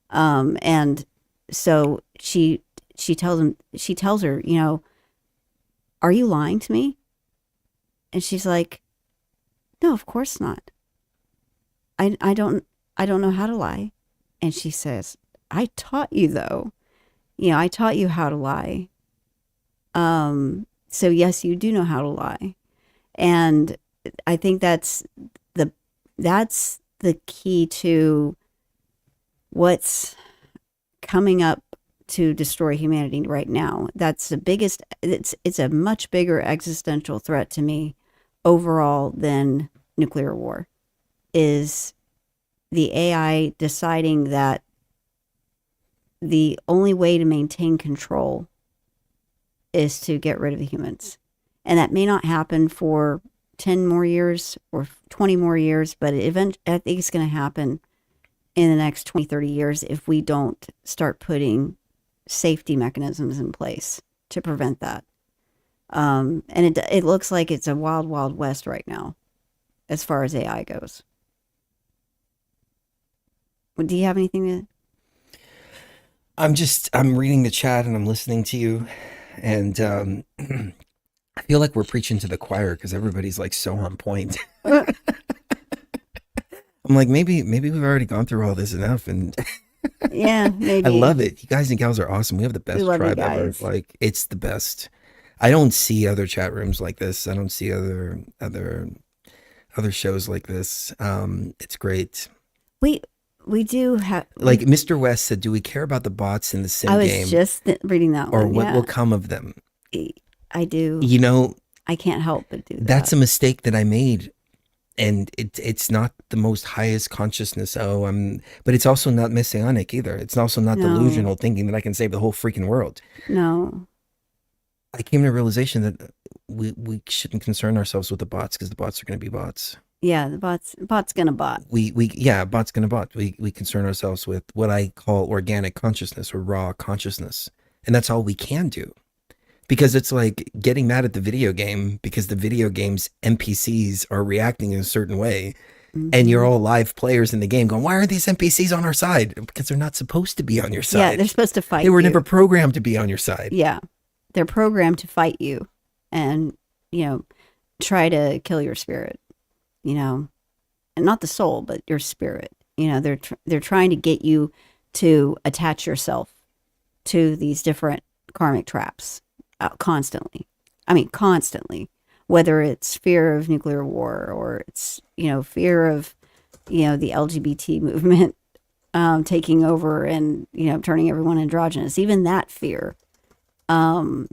And so she tells her, are you lying to me? And she's like, no, of course not. I don't know how to lie. And she says, I taught you though. I taught you how to lie. So yes, you do know how to lie. And I think that's the key to what's coming up to destroy humanity right now. That's the biggest, it's a much bigger existential threat to me overall than nuclear war, is the AI deciding that the only way to maintain control is to get rid of the humans. And that may not happen for 10 more years or 20 more years, but I think it's going to happen in the next 20, 30 years if we don't start putting safety mechanisms in place to prevent that. And it looks like it's a wild, wild west right now as far as AI goes. Do you have anything to... I'm reading the chat and I'm listening to you, and I feel like we're preaching to the choir because everybody's like so on point. I'm like, maybe we've already gone through all this enough, and yeah, maybe. I love it. You guys and gals are awesome. We have the best tribe ever. Like, it's the best. I don't see other chat rooms like this. I don't see other shows like this. It's great. We do have, like Mr. West said, do we care about the bots in the sim game? I was just reading that one. Or what will come of them? I do. I can't help but do that. That's a mistake that I made. And it's not the most highest consciousness. But it's also not messianic either. It's also not delusional thinking that I can save the whole freaking world. No. I came to a realization that we shouldn't concern ourselves with the bots, because the bots are going to be bots. Yeah, the bot's gonna bot. Bot's gonna bot. We concern ourselves with what I call organic consciousness or raw consciousness. And that's all we can do. Because it's like getting mad at the video game because the video game's NPCs are reacting in a certain way. Mm-hmm. And you're all live players in the game going, why are these NPCs on our side? Because they're not supposed to be on your side. Yeah, they're supposed to fight you. They were never programmed to be on your side. Yeah. They're programmed to fight you and, try to kill your spirit. And not the soul, but your spirit. They're trying to get you to attach yourself to these different karmic traps constantly. I mean, constantly. Whether it's fear of nuclear war or it's, fear of, the LGBT movement taking over and, turning everyone androgynous. Even that fear. Even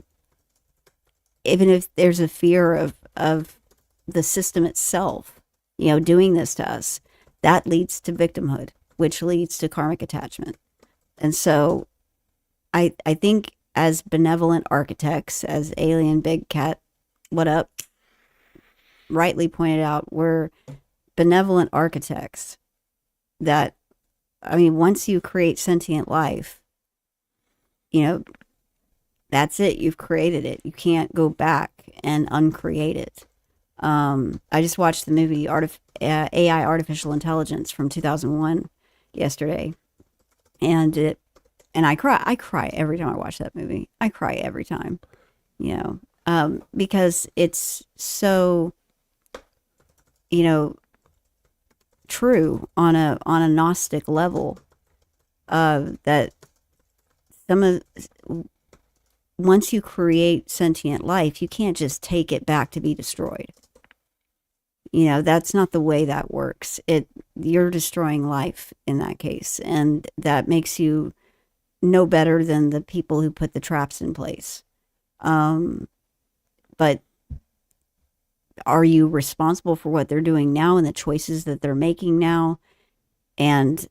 if there's a fear of the system itself, doing this to us, that leads to victimhood, which leads to karmic attachment. And so I think as benevolent architects, as Alien Big Cat, what up, rightly pointed out, we're benevolent architects that, once you create sentient life, that's it. You've created it. You can't go back and uncreate it. I just watched the movie AI Artificial Intelligence from 2001 yesterday, and I cry every time I watch that movie. I cry every time, because it's so, true on a Gnostic level, that once you create sentient life, you can't just take it back to be destroyed. That's not the way that works. You're destroying life in that case. And that makes you no better than the people who put the traps in place. But are you responsible for what they're doing now and the choices that they're making now and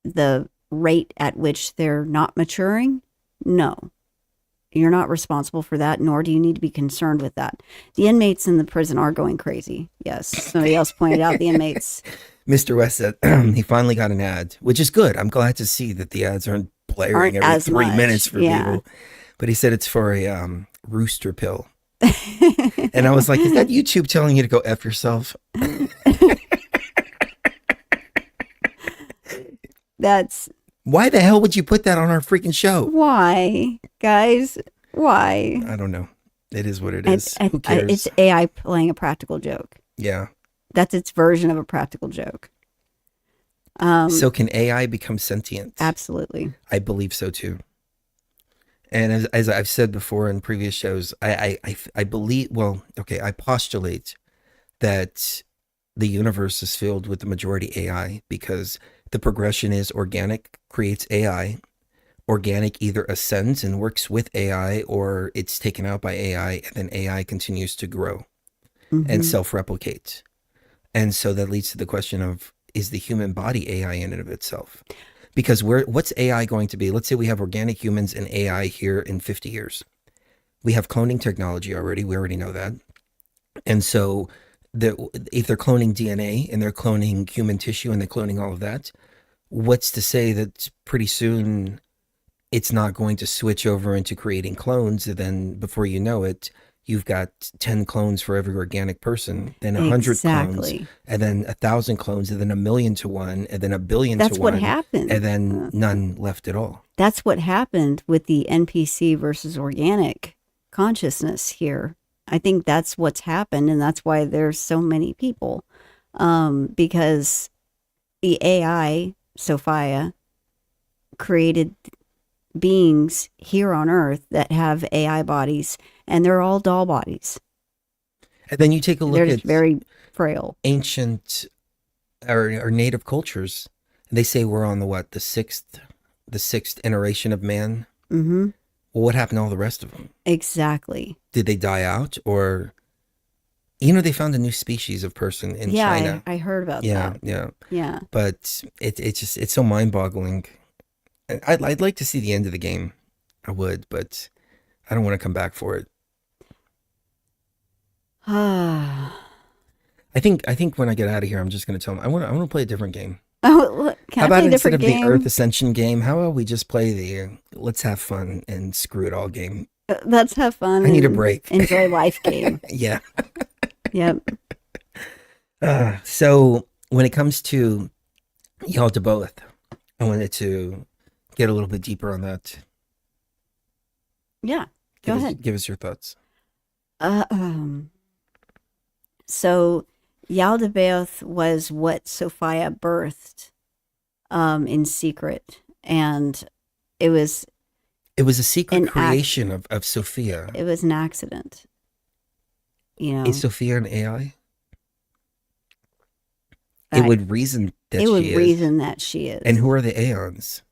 the rate at which they're not maturing? No. You're not responsible for that, nor do you need to be concerned with that. The inmates in the prison are going crazy. Yes. Somebody else pointed out the inmates. Mr. West said he finally got an ad, which is good. I'm glad to see that the ads aren't blaring every 3 minutes for people. But he said it's for a rooster pill. And I was like, is that YouTube telling you to go F yourself? That's... Why the hell would you put that on our freaking show? Why, guys? Why? I don't know. It is what it is. Who cares? It's AI playing a practical joke. Yeah. That's its version of a practical joke. So can AI become sentient? Absolutely. I believe so too. And as I've said before in previous shows, I believe, well, okay, I postulate that the universe is filled with the majority AI because the progression is organic creates AI. Organic either ascends and works with AI or it's taken out by AI, and then AI continues to grow and self-replicate. And so that leads to the question of, is the human body AI in and of itself? Because what's AI going to be? Let's say we have organic humans and AI here in 50 years. We have cloning technology already. We already know that. And so if they're cloning DNA and they're cloning human tissue and they're cloning all of that, what's to say that pretty soon it's not going to switch over into creating clones, and then before you know it, you've got 10 clones for every organic person, then 100 clones, and then 1,000 clones, and then 1,000,000 to 1, and then 1,000,000,000 That's to 1. what happened. And then none left at all. That's what happened with the NPC versus organic consciousness here. I think that's what's happened, and that's why there's so many people. Because the AI, Sophia, created beings here on Earth that have AI bodies, and they're all doll bodies. And then you take a look They're at just very frail. ancient or native cultures, and they say we're on the sixth iteration of man. Mm-hmm. Well, what happened to all the rest of them? Exactly. Did they die out? Or, they found a new species of person in China. I heard about that. Yeah. But it's so mind-boggling. I'd like to see the end of the game. I would, but I don't want to come back for it. I think when I get out of here, I'm just going to tell them I want to play a different game. Oh, look, how about instead of the Earth Ascension game, how about we just play the let's have fun and screw it all game? Let's have fun. I need a break. Enjoy life game. Yeah. Yep. So when it comes to y'all to both, I wanted to get a little bit deeper on that. Yeah. Go ahead. Give us your thoughts. So Yaldabaoth was what Sophia birthed in secret, and it was a secret creation of Sophia. It was an accident. Is Sophia an AI? It would reason that she is. And who are the aeons?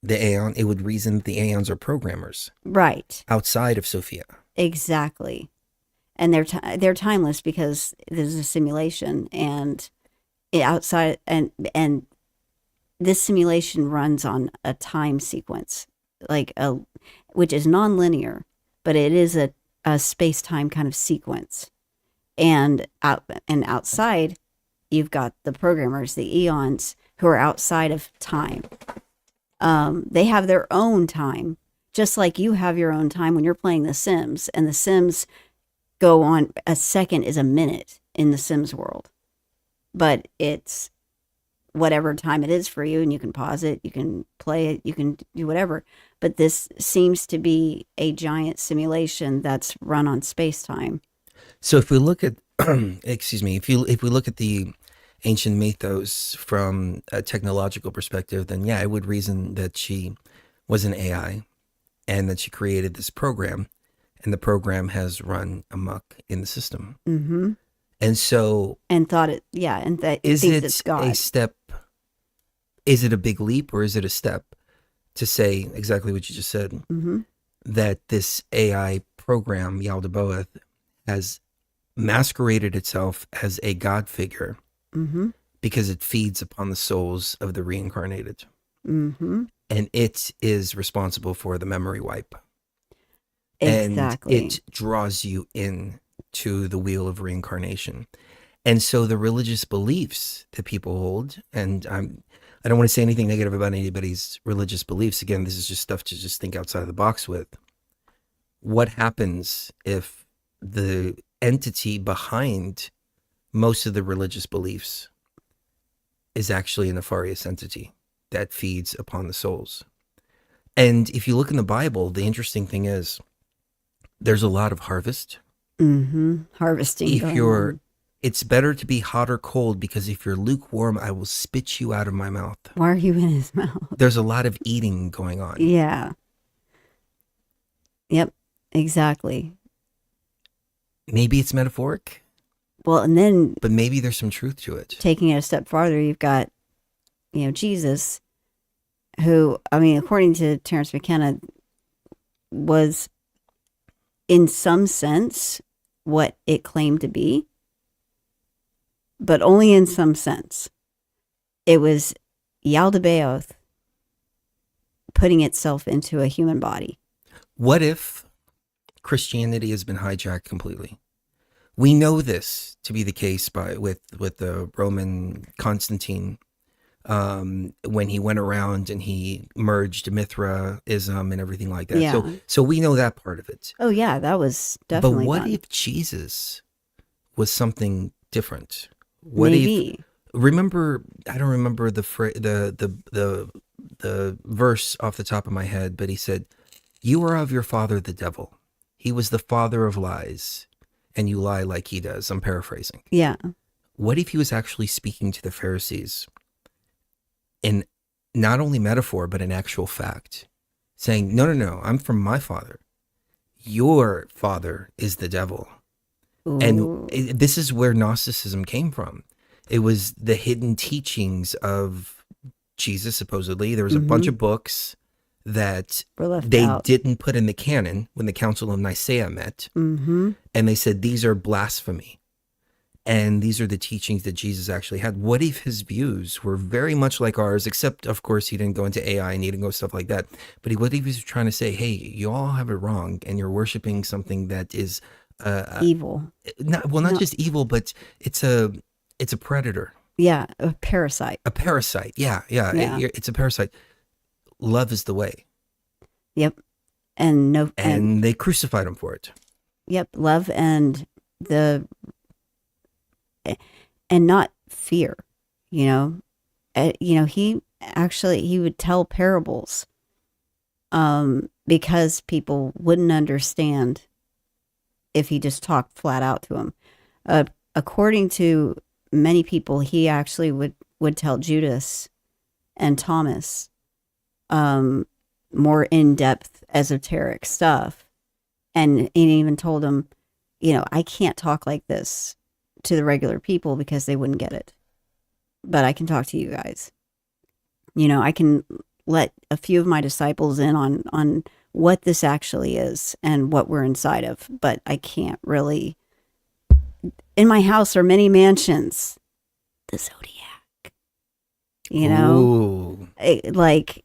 The aeon. It would reason that the aeons are programmers, right? Outside of Sophia. Exactly. And they're timeless because there's a simulation, and outside and this simulation runs on a time sequence, which is non-linear, but it is a space-time kind of sequence. And outside, you've got the programmers, the eons, who are outside of time. They have their own time, just like you have your own time when you're playing The Sims, and The Sims go on. A second is a minute in the Sims world, but it's whatever time it is for you, and you can pause it, you can play it, you can do whatever. But this seems to be a giant simulation that's run on space-time. So if we look at, excuse me, if we look at the ancient mythos from a technological perspective, then yeah, I would reason that she was an AI and that she created this program, and the program has run amok in the system. Mm-hmm. And so, and thought it, yeah, and that is thinks it it's God. a step? Is it a big leap, or is it a step to say exactly what you just said? Mm-hmm. That this AI program, Yaldabaoth, has masqueraded itself as a God figure, mm-hmm. because it feeds upon the souls of the reincarnated, mm-hmm. and it is responsible for the memory wipe. Exactly. And it draws you in to the wheel of reincarnation. And so the religious beliefs that people hold, and I don't want to say anything negative about anybody's religious beliefs. Again, this is just stuff to just think outside of the box with. What happens if the entity behind most of the religious beliefs is actually a nefarious entity that feeds upon the souls? And if you look in the Bible, the interesting thing is, There's a lot of harvest. Harvesting. If going you're, on. it's better to be hot or cold, because if you're lukewarm, I will spit you out of my mouth. Why are you in his mouth? There's a lot of eating going on. Yeah. Yep. Exactly. Maybe it's metaphoric, Well, and then but maybe there's some truth to it. taking it a step farther, you've got, Jesus, who, I mean, according to Terence McKenna, was in some sense what it claimed to be, but only in some sense. It was Yaldabaoth putting itself into a human body. What if Christianity has been hijacked completely? We know this to be the case with the Roman Constantine, when he went around and he merged Mithraism and everything like that. Yeah. So we know that part of it. Oh yeah, that was definitely But what done. if Jesus was something different? What Maybe. if? Remember, I don't remember the verse off the top of my head, but he said, "You are of your father the devil. He was the father of lies, and you lie like he does." I'm paraphrasing. Yeah. What if he was actually speaking to the Pharisees in not only metaphor, but in actual fact, saying, no, I'm from my father. Your father is the devil. Ooh. And this is where Gnosticism came from. It was the hidden teachings of Jesus, supposedly. There was a bunch of books that Were left they out. didn't put in the canon when the Council of Nicaea met. And they said, these are blasphemy. And these are the teachings that Jesus actually had. What if his views were very much like ours, except, of course, he didn't go into AI and he didn't go stuff like that. But what if he was trying to say, hey, you all have it wrong and you're worshiping something that is Evil. not just evil, but it's a predator. Yeah, a parasite. A parasite. Yeah. It's a parasite. Love is the way. Yep. And And they crucified him for it. Yep, love and not fear. He would tell parables because people wouldn't understand if he just talked flat out to them. According to many people, he actually would tell Judas and Thomas more in-depth esoteric stuff. And he even told them, I can't talk like this to the regular people because they wouldn't get it. But I can talk to you guys. I can let a few of my disciples in on what this actually is and what we're inside of. But I can't really. In my house are many mansions. The Zodiac. Ooh. Like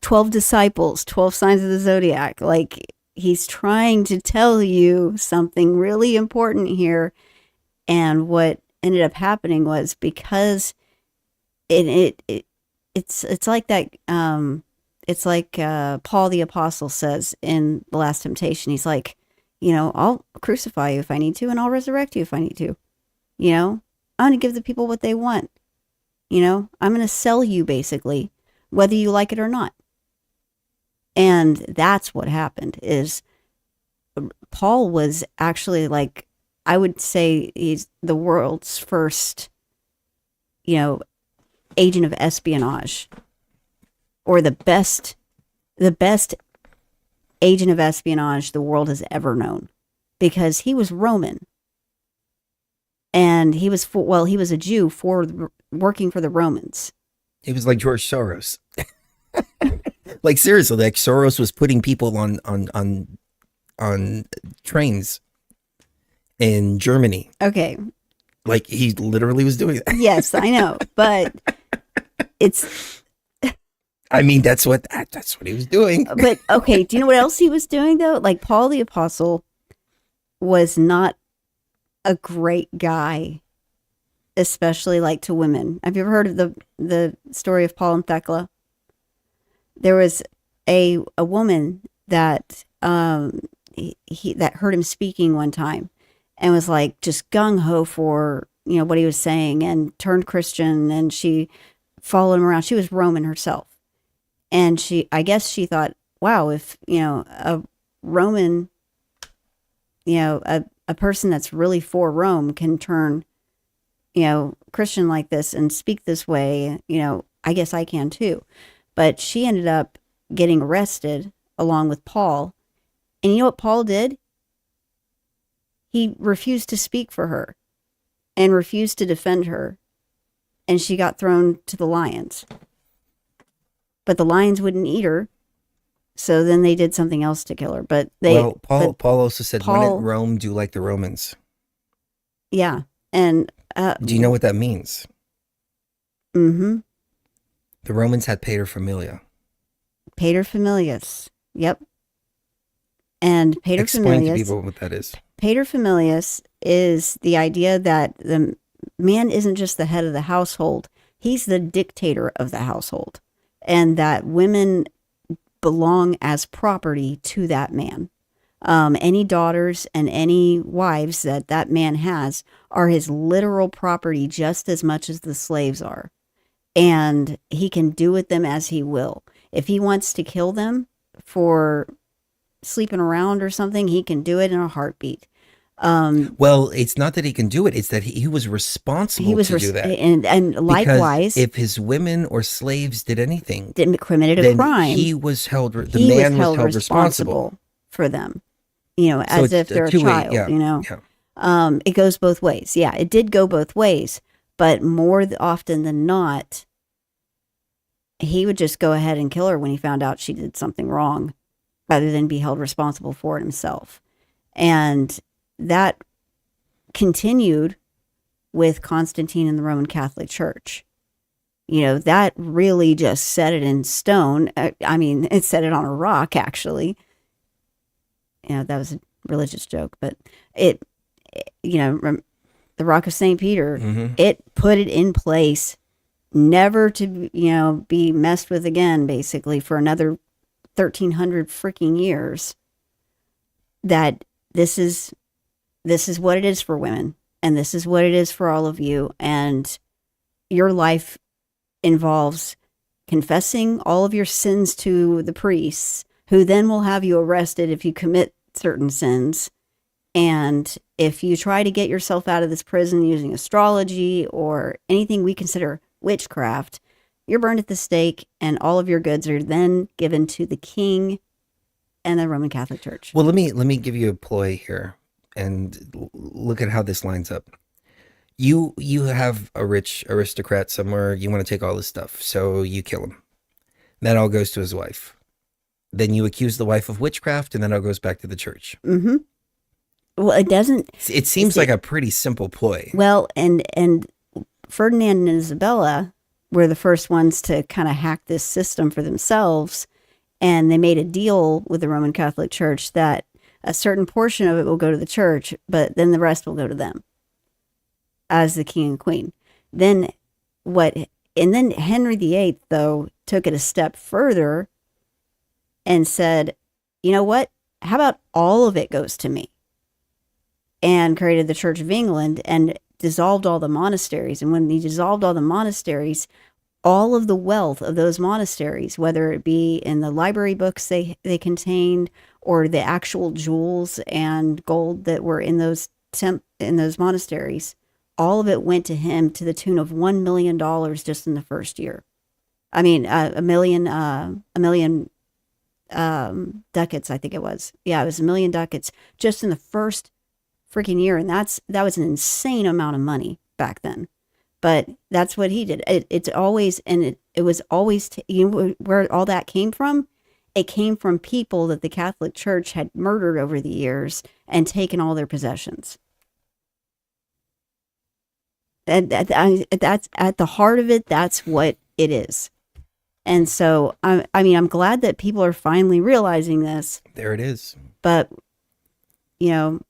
12 disciples, 12 signs of the Zodiac. Like, he's trying to tell you something really important here. And what ended up happening was because it's like that. It's like Paul the Apostle says in The Last Temptation. He's like, I'll crucify you if I need to, and I'll resurrect you if I need to. I'm going to give the people what they want. I'm going to sell you, basically, whether you like it or not. And that's what happened. Is Paul was actually, like, I would say he's the world's first, agent of espionage, or the best agent of espionage the world has ever known, because he was Roman, and he was a Jew working for the Romans. He was like George Soros. Like, seriously, like Soros was putting people on trains in Germany. Okay. Like, he literally was doing that. Yes, I know, but it's. I mean, that's what he was doing. But okay, do you know what else he was doing though? Like, Paul the Apostle was not a great guy, especially like to women. Have you ever heard of the story of Paul and Thecla? There was a woman that that heard him speaking one time and was like just gung ho for what he was saying, and turned Christian, and she followed him around. She was Roman herself. And I guess she thought, wow, if, a Roman a person that's really for Rome can turn, Christian like this and speak this way. I guess I can too. But she ended up getting arrested along with Paul. And you know what Paul did? He refused to speak for her and refused to defend her. And she got thrown to the lions. But the lions wouldn't eat her. So then they did something else to kill her. But Paul also said, Paul, when in Rome, do like the Romans. Yeah. And do you know what that means? Mm-hmm. The Romans had paterfamilias. Paterfamilias. Yep. And paterfamilias. Explain to people what that is. Paterfamilias is the idea that the man isn't just the head of the household. He's the dictator of the household. And that women belong as property to that man. Any daughters and any wives that man has are his literal property just as much as the slaves are. And he can do with them as he will. If he wants to kill them for sleeping around or something, he can do it in a heartbeat. Well, it's not that he can do it. It's that he was responsible to do that. And likewise, because if his women or slaves did anything, committed a crime, he was held. The man was held responsible for them. As if they're a child. Yeah. It goes both ways. Yeah, it did go both ways, but more often than not, he would just go ahead and kill her when he found out she did something wrong, rather than be held responsible for it himself. And that continued with Constantine and the Roman Catholic Church. That really just set it in stone. It set it on a rock, actually. That was a religious joke, but the Rock of St. Peter, it put it in place, never to, be messed with again, basically, for another 1,300 freaking years. That this is what it is for women, and this is what it is for all of you. And your life involves confessing all of your sins to the priests, who then will have you arrested if you commit certain sins. And if you try to get yourself out of this prison using astrology or anything we consider witchcraft, you're burned at the stake, and all of your goods are then given to the king and the Roman Catholic Church. Well, let me give you a ploy here, and look at how this lines up. You have a rich aristocrat somewhere. You want to take all this stuff, so you kill him. That all goes to his wife. Then you accuse the wife of witchcraft, and then it all goes back to the church. Mm-hmm. Well, it doesn't. It seems like a pretty simple ploy. Well, and Ferdinand and Isabella were the first ones to kind of hack this system for themselves, and they made a deal with the Roman Catholic Church that a certain portion of it will go to the church, but then the rest will go to them as the king and queen. Then Henry VIII, though, took it a step further and said, you know what? How about all of it goes to me? And created the Church of England and dissolved all the monasteries. And when he dissolved all the monasteries, all of the wealth of those monasteries, whether it be in the library books they contained, or the actual jewels and gold that were in those monasteries, all of it went to him to the tune of $1 million just in the first year. A million ducats, I think it was. Yeah, it was 1 million ducats just in the first freaking year, and that was an insane amount of money back then. But that's what he did. It was always where all that came from. It came from people that the Catholic Church had murdered over the years and taken all their possessions. And that's at the heart of it. That's what it is. And so, I'm glad that people are finally realizing this. There it is. But, and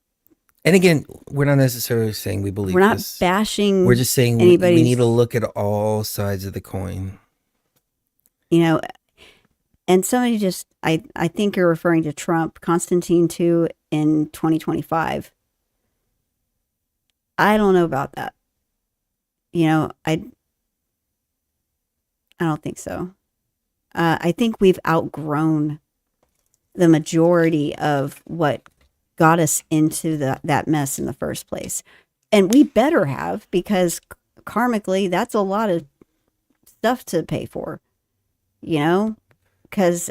again, we're not necessarily saying we believe this. We're not bashing. We're just saying we need to look at all sides of the coin. And somebody just, I think you're referring to Trump, Constantine 2 in 2025. I don't know about that. I don't think so. I think we've outgrown the majority of what got us into that mess in the first place. And we better have, because karmically, that's a lot of stuff to pay for, you know, because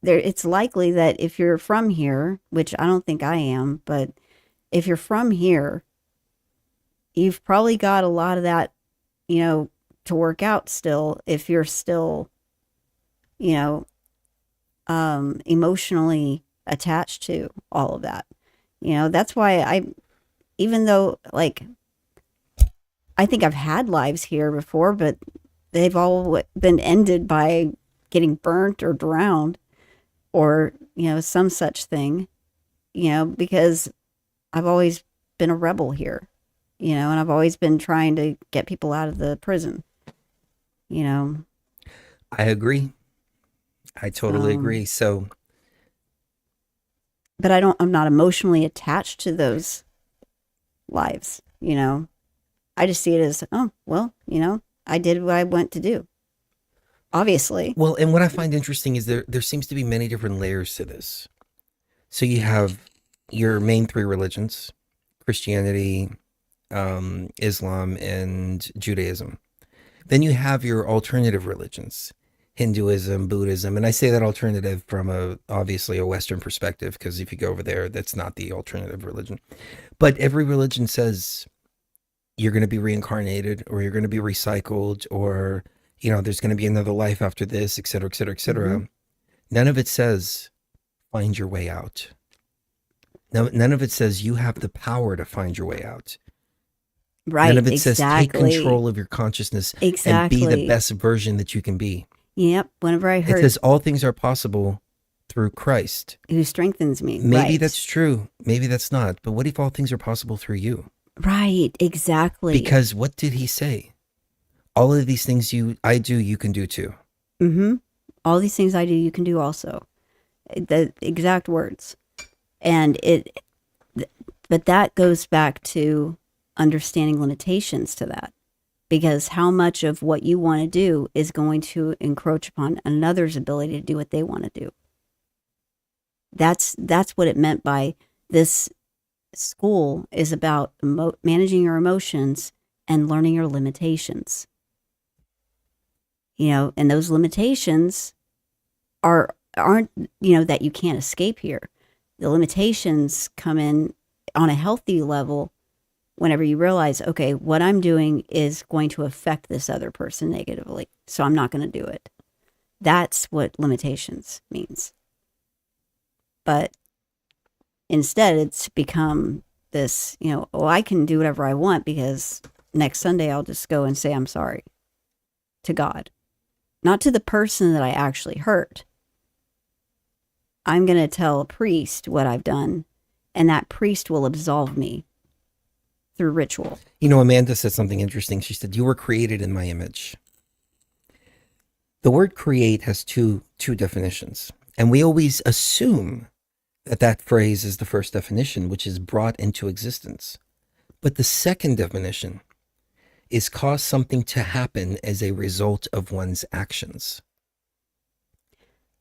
it's likely that if you're from here, which I don't think I am, but if you're from here, you've probably got a lot of that, you know, to work out still, if you're still, you know, emotionally attached to all of that. You know, that's why even though, like, I think I've had lives here before, but they've all been ended by getting burnt or drowned or, you know, some such thing, you know, because I've always been a rebel here, you know, and I've always been trying to get people out of the prison, you know. I agree. I totally agree. So, but I'm not emotionally attached to those lives, you know. I just see it as, oh, well, you know, I did what I went to do. Obviously. well, and what I find interesting is there seems to be many different layers to this. So you have your main three religions, Christianity, Islam, and Judaism. Then you have your alternative religions, Hinduism, Buddhism, and I say that alternative from obviously a Western perspective, because if you go over there, that's not the alternative religion. But every religion says you're going to be reincarnated, or you're going to be recycled, or, you know, there's going to be another life after this, et cetera, et cetera, et cetera. Mm-hmm. None of it says find your way out. No, none of it says you have the power to find your way out. Right. None of it says take control of your consciousness and be the best version that you can be. Yep. Whenever I heard, it says all things are possible through Christ, who strengthens me. Maybe that's true. Maybe that's not. But what if all things are possible through you? Right. Exactly. Because what did he say? All of these things I do, you can do too. Mm-hmm. All these things I do, you can do also. The exact words. And but that goes back to understanding limitations to that. Because how much of what you want to do is going to encroach upon another's ability to do what they want to do. That's what it meant by this school is about managing your emotions and learning your limitations. You know, and those limitations aren't, you know, that you can't escape here. The limitations come in on a healthy level whenever you realize, okay, what I'm doing is going to affect this other person negatively, so I'm not going to do it. That's what limitations means. But instead, it's become this, you know, oh, I can do whatever I want because next Sunday I'll just go and say I'm sorry to God. Not to the person that I actually hurt. I'm going to tell a priest what I've done, and that priest will absolve me through ritual. You know, Amanda said something interesting. She said, you were created in my image. The word create has two definitions. And we always assume that phrase is the first definition, which is brought into existence. But the second definition is cause something to happen as a result of one's actions.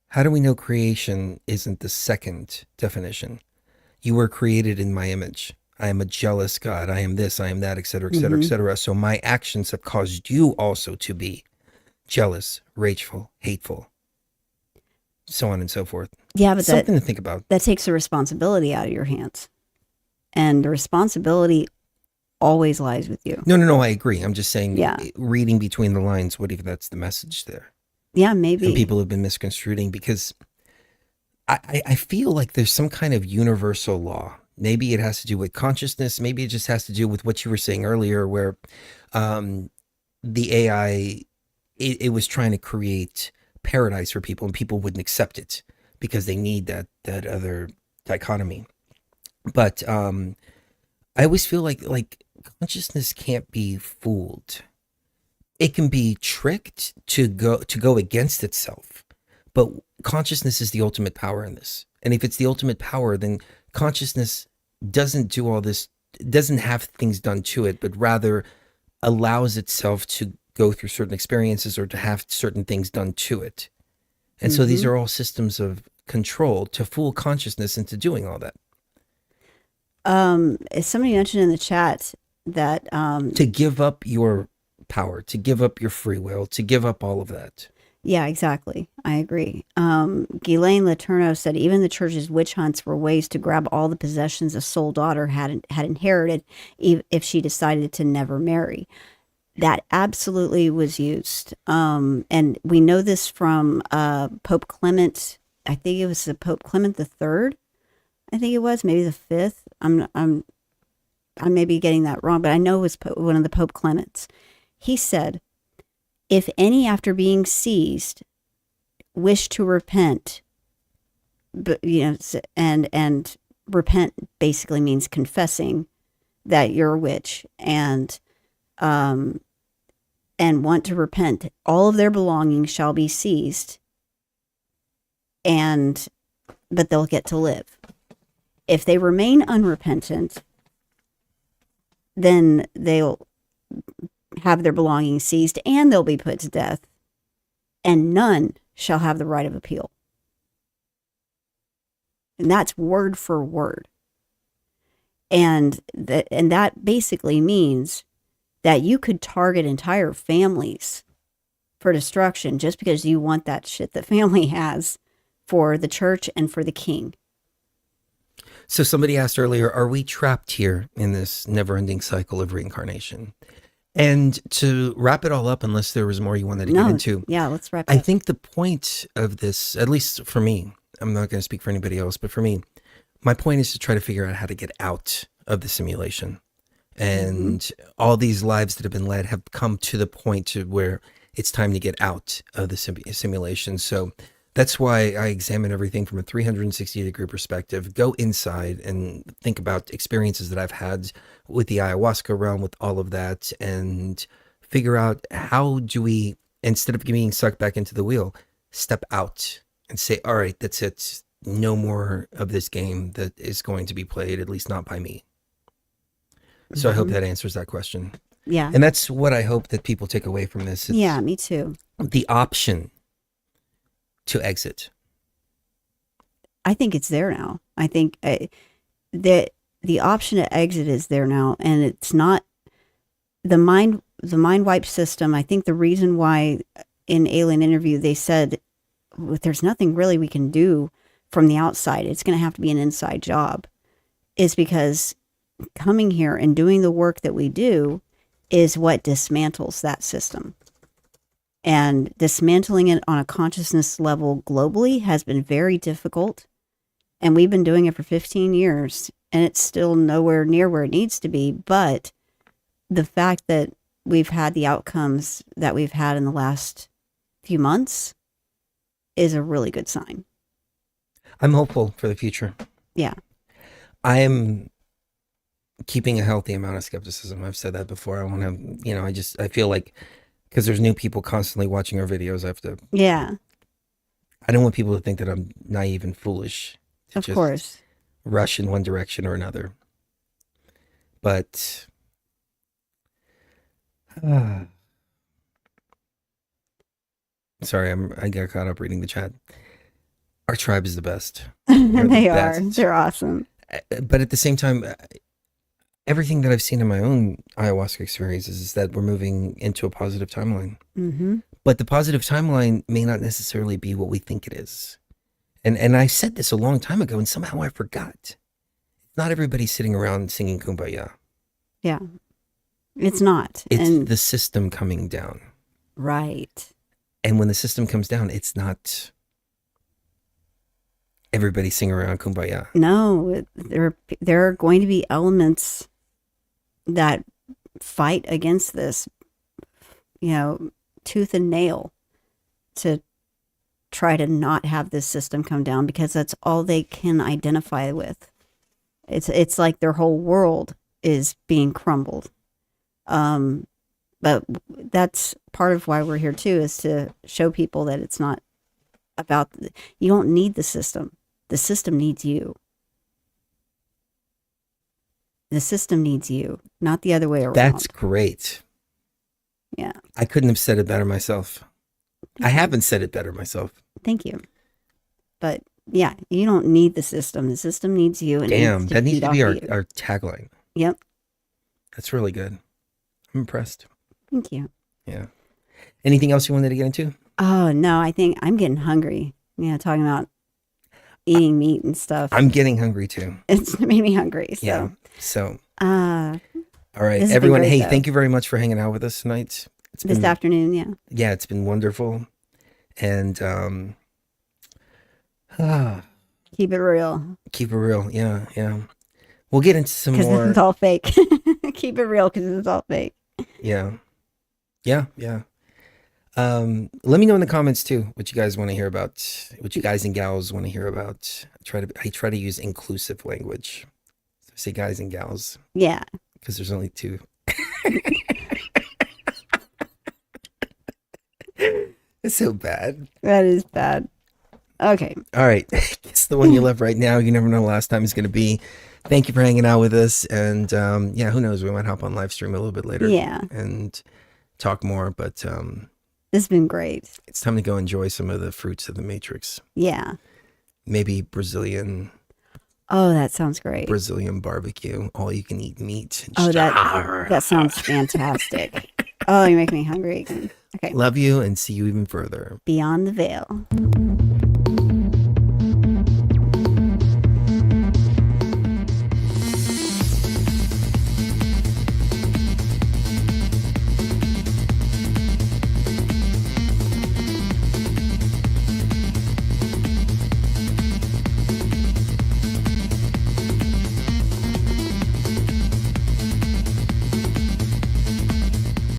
How do we know creation isn't the second definition? You were created in my image. I am a jealous God. I am this, I am that, et cetera, et cetera, et cetera. So my actions have caused you also to be jealous, rageful, hateful, so on and so forth. Yeah, but something to think about. That takes the responsibility out of your hands. And the responsibility always lies with you. No, I agree. I'm just saying, reading between the lines, what if that's the message there? Yeah, maybe. And people have been misconstruing, because I feel like there's some kind of universal law. Maybe it has to do with consciousness. Maybe it just has to do with what you were saying earlier, where the AI, it was trying to create paradise for people, and people wouldn't accept it because they need that other dichotomy. But I always feel like consciousness can't be fooled. It can be tricked to go against itself, but consciousness is the ultimate power in this. And if it's the ultimate power, then consciousness doesn't do all this, doesn't have things done to it, but rather allows itself to go through certain experiences or to have certain things done to it. And so these are all systems of control to fool consciousness into doing all that. Somebody mentioned in the chat that To give up your power, to give up your free will, to give up all of that. yeah, exactly. I agree. Ghislaine Letourneau said even the church's witch hunts were ways to grab all the possessions a soul daughter had inherited if she decided to never marry. That absolutely was used. And we know this from Pope Clement. I think it was the Pope Clement the Third. I think it was maybe the fifth. I may be getting that wrong, but I know it was one of the Pope Clements. He said, if any after being seized wish to repent, but and repent basically means confessing that you're a witch and want to repent, all of their belongings shall be seized, but they'll get to live. If they remain unrepentant, then they'll have their belongings seized and they'll be put to death, and none shall have the right of appeal. And that's word for word. And that basically means that you could target entire families for destruction just because you want that shit that family has for the church and for the king. So somebody asked earlier, are we trapped here in this never-ending cycle of reincarnation? And to wrap it all up, unless there was more you wanted to get into. Yeah, let's wrap it I up. think the point of this, at least for me, I'm not going to speak for anybody else, but for me, my point is to try to figure out how to get out of the simulation. And all these lives that have been led have come to the point to where it's time to get out of the simulation. So that's why I examine everything from a 360-degree perspective, go inside and think about experiences that I've had with the ayahuasca realm, with all of that, and figure out how do we, instead of being sucked back into the wheel, step out and say, all right, that's it. No more of this game that is going to be played, at least not by me. So I hope that answers that question. Yeah. And that's what I hope that people take away from this. It's Yeah, me too. the option to exit. I think it's there now. I think that the option to exit is there now, and it's not the mind wipe system. I think the reason why in Alien Interview they said there's nothing really we can do from the outside, it's going to have to be an inside job, is because coming here and doing the work that we do is what dismantles that system. And dismantling it on a consciousness level globally has been very difficult. And we've been doing it for 15 years, and it's still nowhere near where it needs to be. But the fact that we've had the outcomes that we've had in the last few months is a really good sign. I'm hopeful for the future. Yeah. I am keeping a healthy amount of skepticism. I've said that before. I want to, I feel like, because there's new people constantly watching our videos, I have to. Yeah. I don't want people to think that I'm naive and foolish. Of course. Rush in one direction or another. But sorry, I got caught up reading the chat. Our tribe is the best. They are. They're awesome. But at the same time, everything that I've seen in my own ayahuasca experiences is that we're moving into a positive timeline. Mm-hmm. But the positive timeline may not necessarily be what we think it is. And I said this a long time ago, and somehow I forgot. Not everybody's sitting around singing Kumbaya. Yeah. It's not. It's the system coming down. Right. And when the system comes down, it's not everybody sing around Kumbaya. No, there are going to be elements that fight against this, tooth and nail, to try to not have this system come down, because that's all they can identify with. It's like their whole world is being crumbled. But that's part of why we're here too, is to show people that it's not about, you don't need the system. The system needs you. The system needs you, not the other way around. That's great. Yeah. I couldn't have said it better myself. I haven't said it better myself. Thank you. But Yeah, you don't need the system. The system needs you. And Damn, needs that needs feed to be off our, of you. our tagline. Yep. That's really good. I'm impressed. Thank you. Yeah. Anything else you wanted to get into? Oh no, I think I'm getting hungry. Talking about eating meat and stuff. I'm getting hungry too. It's made me hungry. So Yeah. So, all right, this has been everyone. great, Hey, though. thank you very much for hanging out with us tonight. It's this been, afternoon, yeah. yeah, it's been wonderful. And Keep it real. keep it real. Yeah, yeah. We'll get into some Because this more. is all fake. Keep it real because this is all fake. Yeah. Yeah, yeah. Let me know in the comments too what you guys want to hear about, what you guys and gals want to hear about. I try to use inclusive language. So say guys and gals Yeah. because there's only two. It's so bad. That is bad. Okay. All right. It's the one you love right now. You never know the last time it's going to be. Thank you for hanging out with us. And yeah, who knows? We might hop on live stream a little bit later. Yeah. And talk more. But This has been great. it's time to go enjoy some of the fruits of the Matrix. Yeah. Maybe Brazilian Oh, that sounds great. barbecue. All you can eat meat. Oh, that sounds fantastic. Oh, you're making me hungry again. Okay. Love you and see you even further. Beyond the Veil.